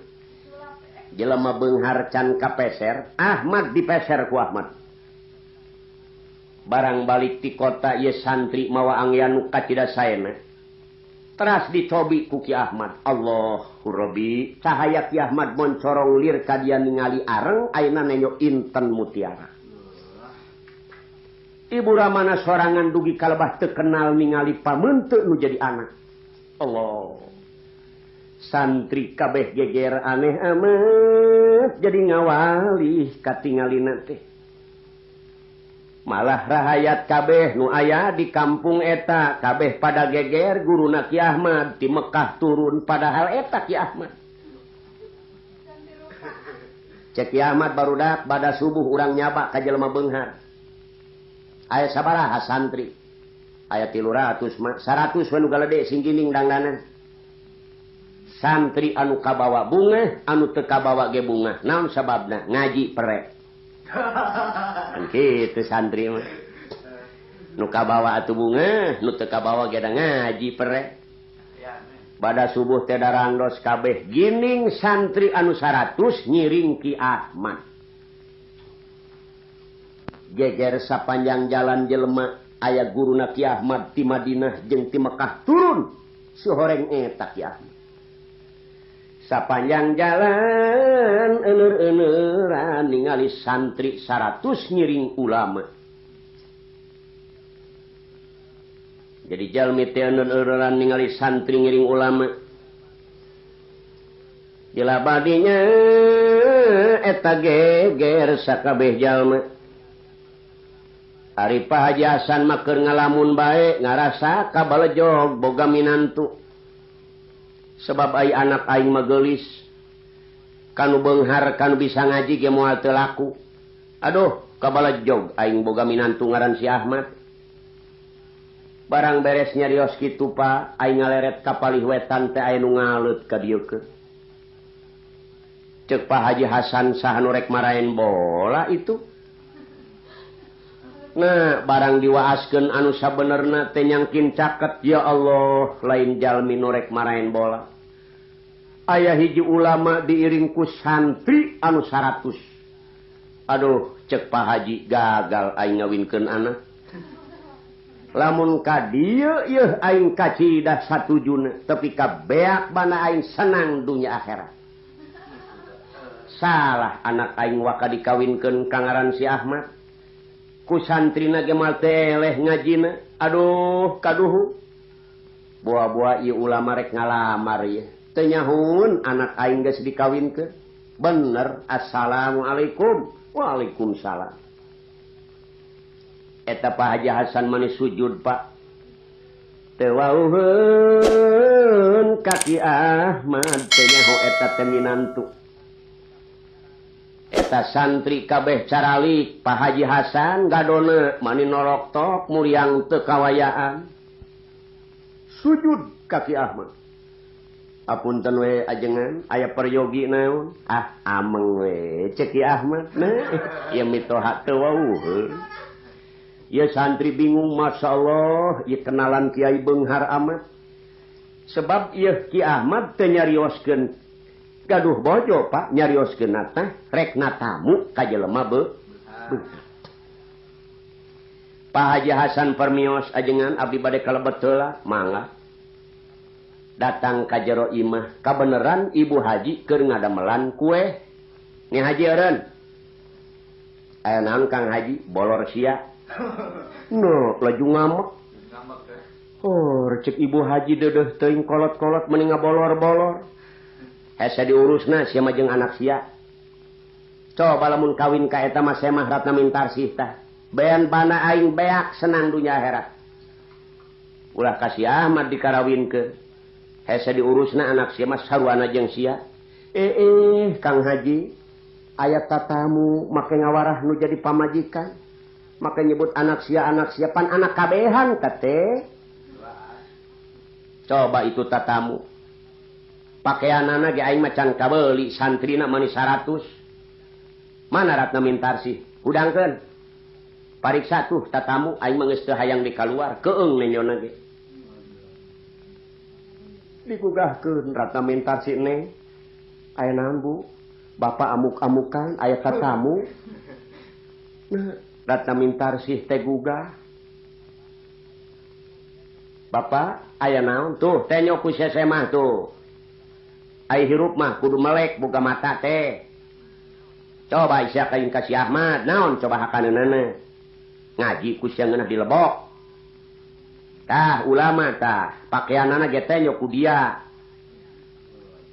Jelema beunghar can kapeser, Ahmad dipeser ku Ahmad. Barang balik ti kota ieu santri mawa angyan nu kacida saena. Teras dicobi ku Ki Ahmad. Allahu Rabbi, cahaya Ki Ahmad moncorong lir ka dia ningali areng ayeuna nenyo inten mutiara. Ibu ramana sorangan dugi kalebah teu kenal ningali pameunteut nu jadi anak. Allah. Santri kabeh geger aneh amat jadi ngawalih katingalina teh. Malah rahayat kabeh nu aya di kampung eta kabeh pada geger guruna Ki Ahmad di Mekah turun padahal eta Ki Ahmad. Cek Ki Ahmad barudak pada subuh urang nyabak ka jelema beunghar. Aya sabaraha santri? Aya 300 mah 100 we nu galede sing gining dangdanan. Santri anu kabawa bunga, anu teu kabawa ge bunga. Naon sababna? Ngaji perek. Kan kitu santri mah. Nu kabawa atuh bunga, nu teu kabawa ge da ngaji perek. Bada subuh teh darangdos kabeh gining santri anu 100 nyiring Ki Ahmad. Geger sapanjang jalan jelema aya guruna Ki Ahmad ti Madinah jeung ti Mekah turun. Suhoreng eta Ki Ahmad. Sapanjang jalan euneur-euneuran ningali santri 100 nyiring ulama. Jadi jalmi teh euneur-euneuran ningali santri ngiring ulama. Jela badinya eta geger sakabeh jalma. Ari Pak Haji Hasan mah keur ngalamun bae ngarasa kabalejog boga minantu. Sebab ai anak aing mah geulis. Kanu beunghar kanu bisa ngaji ge moal teu laku. Aduh, kabalejog aing boga minantu ngaran si Ahmad. Barang beres nyarios kitu Pak, aing ngaleret ka palih wetan teh aya nu ngaleut ka dieu ke. Ceuk Pak Haji Hasan saha nu rek maraen bola itu. Nah, barang diwaaskeun anu sabenerna teh nyangkin caket, ya Allah, lain jalmi nu rek maraen bola. Aya hiji ulama diiring ku santri anu 100. Aduh, cek Pak Haji gagal aing ngawinkeun anak. lamun ka dieu yeuh aing kacidah satujuna tapi ka beak bana aing senang dunya akhirat. Salah anak aing waka dikawinkeun ka ngaran si Ahmad ku santrina ge mal teh eleh ngajina. Aduh kaduhu buah-buah ieu ulama rek ngalamar ieu teu nyahun anak aing geus dikawinkeun. Bener. Assalamualaikum. Waalaikumsalam. Eta Pak Haji Hasan manis sujud Pak. Teu wauheun kaki Ahmad teh nyaho eta teh minantu. Eta santri kabeh caralik Pak Haji Hasan gadona mani norok tok muriang teu kawayaan. Sujud kaki Ahmad. Apunten we ajengan aya peryogi naon? Ameng we cek Ki Ahmad. Nah, ieu mitoha teu wauheun. Ya santri bingung, Masya Allah, ya kenalan Kiai Beunghar amat. Sebab ya Ki Ahmad teu nyarioskeun gaduh bojo Pak, nyarioskeun teh rek natamu ka jelema Pak Haji Hasan permios ajengan abdi bade kalebet heula, mangga. Datang ka jero imah, kabeneran Ibu Haji keur ngadamelan kue. Ni Haji eureun. Aya naon Kang Haji? Bolor sia. No, laju ngamek. Oh, recek Ibu Haji deudeuh teuing kolot-kolot mending ngabolor-bolor. Hese diurusna sia mah jeung anak sia. Coba lamun kawin ka eta mah semah ratna mintarsih tah. Bean bana aing beak senang dunya akhirat. Ulah ka si Ahmad dikarawinkeun. Hese diurusna anak sia mah saruana jeung sia. Kang Haji, aya tatamu make ngawarah nu jadi pamajikan. Make nyebut anak sia pan anak kabehan teh. Coba itu tatamu. Pakaianana ge aing macan kabeuli, santrina mani 100. Mana ratna mintarsih? Hudangkeun. Pariksa tuh tatamu aing mah geus teu hayang dikaluar, keung nenyona ge. Digugahkeun ratna mintarsih neng. Aya naon Bu? Bapak amuk-amukan aya tatamu. Nah, ratna mintarsih teh gugah. Bapak aya naon? Tuh teh nyoku sese mah tuh. Ai hirup mah kudu melek buka mata teh. Coba isya kain ka si Ahmad, naon coba hakaneunana. Ngaji ku sia ngeunah dilebok. Tah ulama tah, pakaianana ge teh nyoku dia.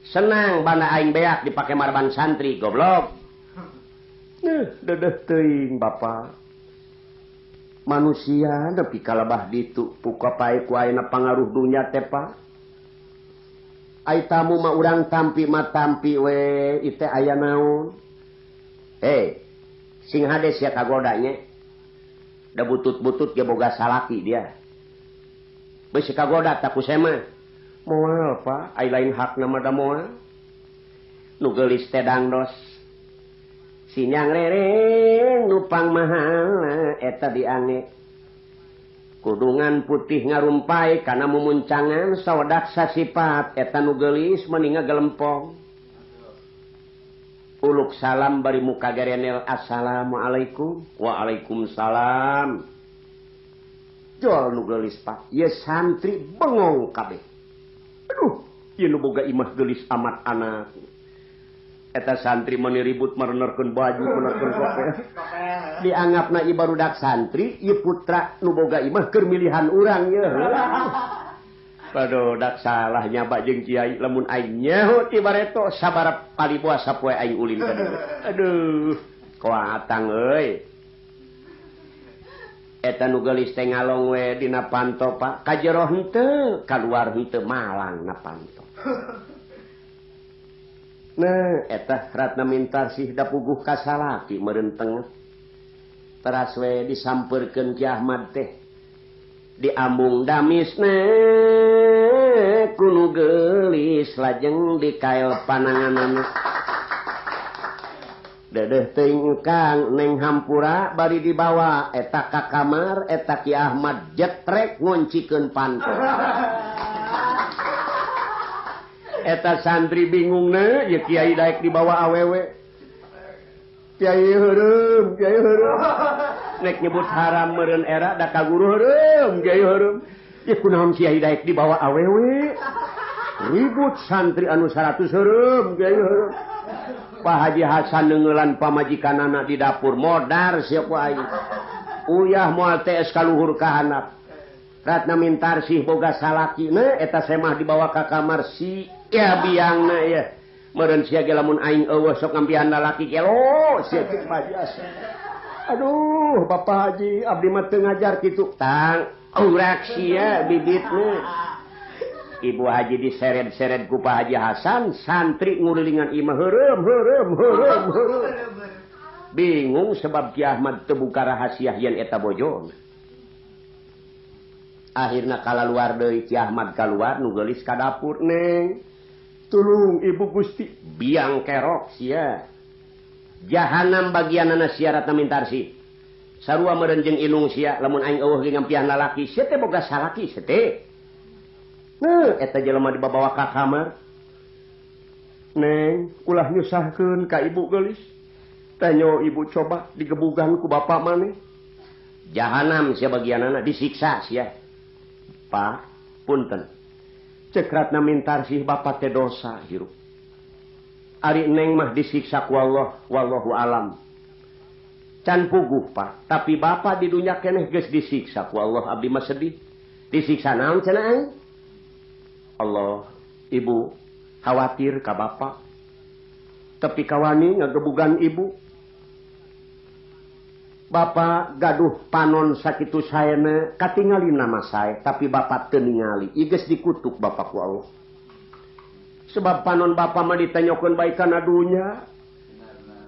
Senang banda aing beak dipake marban santri, goblok. Dedeh teuing Bapak. Manusia nepi kalebah ditu puka pae ku ayeuna pangaruh dunya teh Pak. Ai tamu mah urang tampi mah tampi we, ite aya naon? Sing hade sia kagodanya. Da butut-butut ge boga salaki dia. Beusi kagoda tak ku sema. Moal Pak, ai lain hakna mah da moal. Nu geulis teh dangdos. Sinyang rereng nupang mahal eta diange. Kudungan putih ngarumpai kana mumuncangan sawedak sasipat eta nu geulis mendinga gelempong. Uluk salam bari muka gerenel assalamualaikum. Waalaikumsalam. Jol nu geulis Pak, ye santri bengong kabeh. Aduh, ye nu boga imah geulis amat anak. Eta santri meni ribut merenerkeun baju merenerkeun koper. Dianggapna ieu barudak santri, ieu putra nu boga imah keur milihan urang ye. Badodak salah nyaba jeung kiai lamun aing nyaho ti bareto sabar paliboa sapoe aing ulin ka dieu. Aduh, koatang euy. Eta nu geulis teh ngalong we dina panto Pak, ka jero henteu, kaluar henteu malang na panto. Nah, eta ratna mintarsih da puguh ka salaki meureun tengah. Teras we disampeurkeun Ki Ahmad teh. Diambung damisna ku nu geulis lajeng dikael pananganana. Dedeh teuing Kang neng hampura bari dibawa eta ka kamar eta Ki Ahmad jetrek ngoncikeun panto. Eta santri bingungna ye kiai daek dibawa awewe. Kiai heureum. nek nyebut haram meureun era da ka guru heureum jai heureum ieu kunaon sia Hidayat dibawa awewe ribut santri anu 100 heureum jai heureum Pak Haji Hasan neungeulan pamajikanana di dapur modar sia ku aing uyah moal TS kaluhur ka handap Ratna Mintarsih boga salaki eta semah dibawa ka kamar si ya biangna ya meureun sia ge lamun aing eueuh sok ngambihan lalaki gelo sia cek pajas aduh Bapak Haji abdi mah teu ngajar kitu tang urak sia bibitna Ibu Haji diseret-seret ku Pak Haji Hasan santri ngulilingan imah heureum bingung sebab Ki Ahmad teu buka rahasia yen eta bojona akhirna kalaluar deui Ki Ahmad kaluar nu geulis ka dapur Neng tulung Ibu Gusti biang kerok sia jahanam bagianana sia Ratna Mintarsih sarua meureun jeung inung sia lamun aing eueuh ge ngampihan lalaki sia teh boga salaki sia teh eta jelema dibawa ka kamar Neng ulah nyusahkeun ka Ibu geulis tanyo Ibu coba digebugan ku bapa maneh jahanam sia bagianana disiksa sia Pak punten cek Ratna Mintarsih bapa teh dosa hirup ari Neng mah disiksa ku Allah wallahu alam can puguh Pak tapi bapa di dunya keneh geus disiksa ku Allah abdi mah sedih disiksa naon cenah aing Allah Ibu khawatir ka bapa tapi kawani ngagebugan Ibu Bapak gaduh panon sakitu saena katingali nama saya tapi bapak teu ningali ieu geus dikutuk bapak ku Allah sebab panon bapak mah ditanyakeun baik kana dunya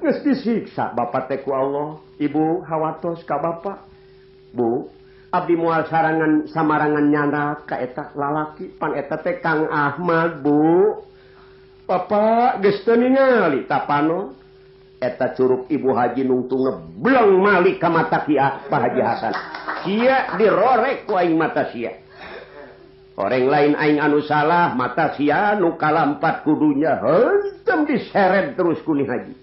geus disiksa bapak teh ku Allah Ibu hawatos ka bapak Bu abdi moal sarangan samarangan nyana ka eta lalaki pan eta teh Kang Ahmad Bu bapak geus teu ningali ta panon eta curug Ibu Haji nungtung ngebleng malik ka mata Ki Pak Haji Hasan sia dirorek ku aing mata sia orang lain aing anu salah mata sia nu kalampat kudunya heuntem diseret terus ku ni Haji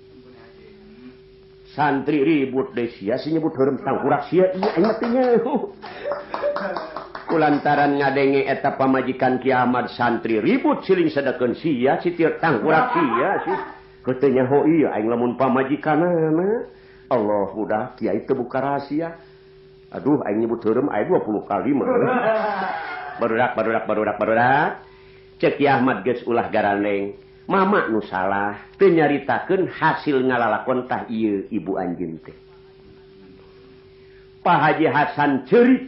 santri ribut deui sia si nyebut heureum tangkurak sia ieu aing mah teu nyeuh kulantaran ngadenge eta pamajikan Ki Ahmad santri ribut siling sedekeun sia si tieu tangkurak sia sih katanya ho iya aing lamun pamajikanana Allah udah kiai teu buka rahasia aduh aing nyebut heureum aya 20 kali mah barudak cek Ki Ahmad geus ulah garaneng mama nu salah teu nyaritakeun hasil ngalalakon tah ieu ibu anjeun teh Pak Haji Hasan ceurik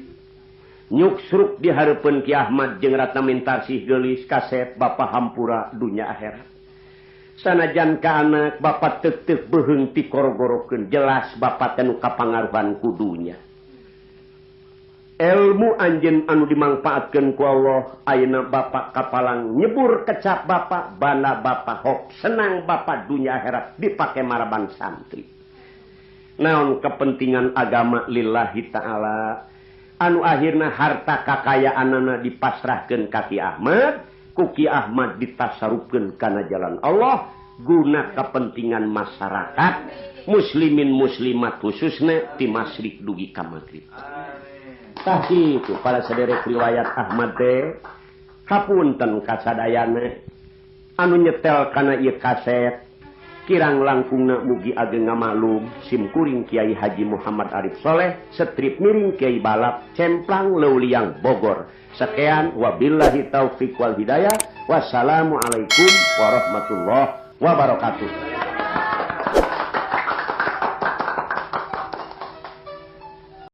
nyuksruk di hareupeun Ki Ahmad jeung Ratna Mintarsih geulis kasep bapa hampura dunya akhirat sanajan ka anak bapak teuk-teuk beuheung ti korogorokeun jelas bapak teh nu kapangaruhan kudunya ilmu anjeun anu dimangpaatkeun ku Allah ayeuna bapak kapalang nyebur kecap bapak bana bapak hok senang bapak dunya akhirat dipake maraban santri naon kepentingan agama lillahi taala anu akhirna harta kakayaanana dipasrahkeun ka Ki Ahmad Ki Ahmad ditasarupkeun kana jalan Allah guna kepentingan masyarakat muslimin muslimat khususna ti masyrik dugi ka maghrib. Tah kitu para saderek riwayat Ahmad teh hapunten kasadayana anu nyetel kana ieu kaset kirang langkungna mugi ageng ngamaklum simkuring Kiai Haji Muhammad Arif Soleh setrip miring Kiai Balap Cemplang Leuliang Bogor. Sekian wabillahi taufiq wal hidayah. Wassalamualaikum warahmatullahi wabarakatuh.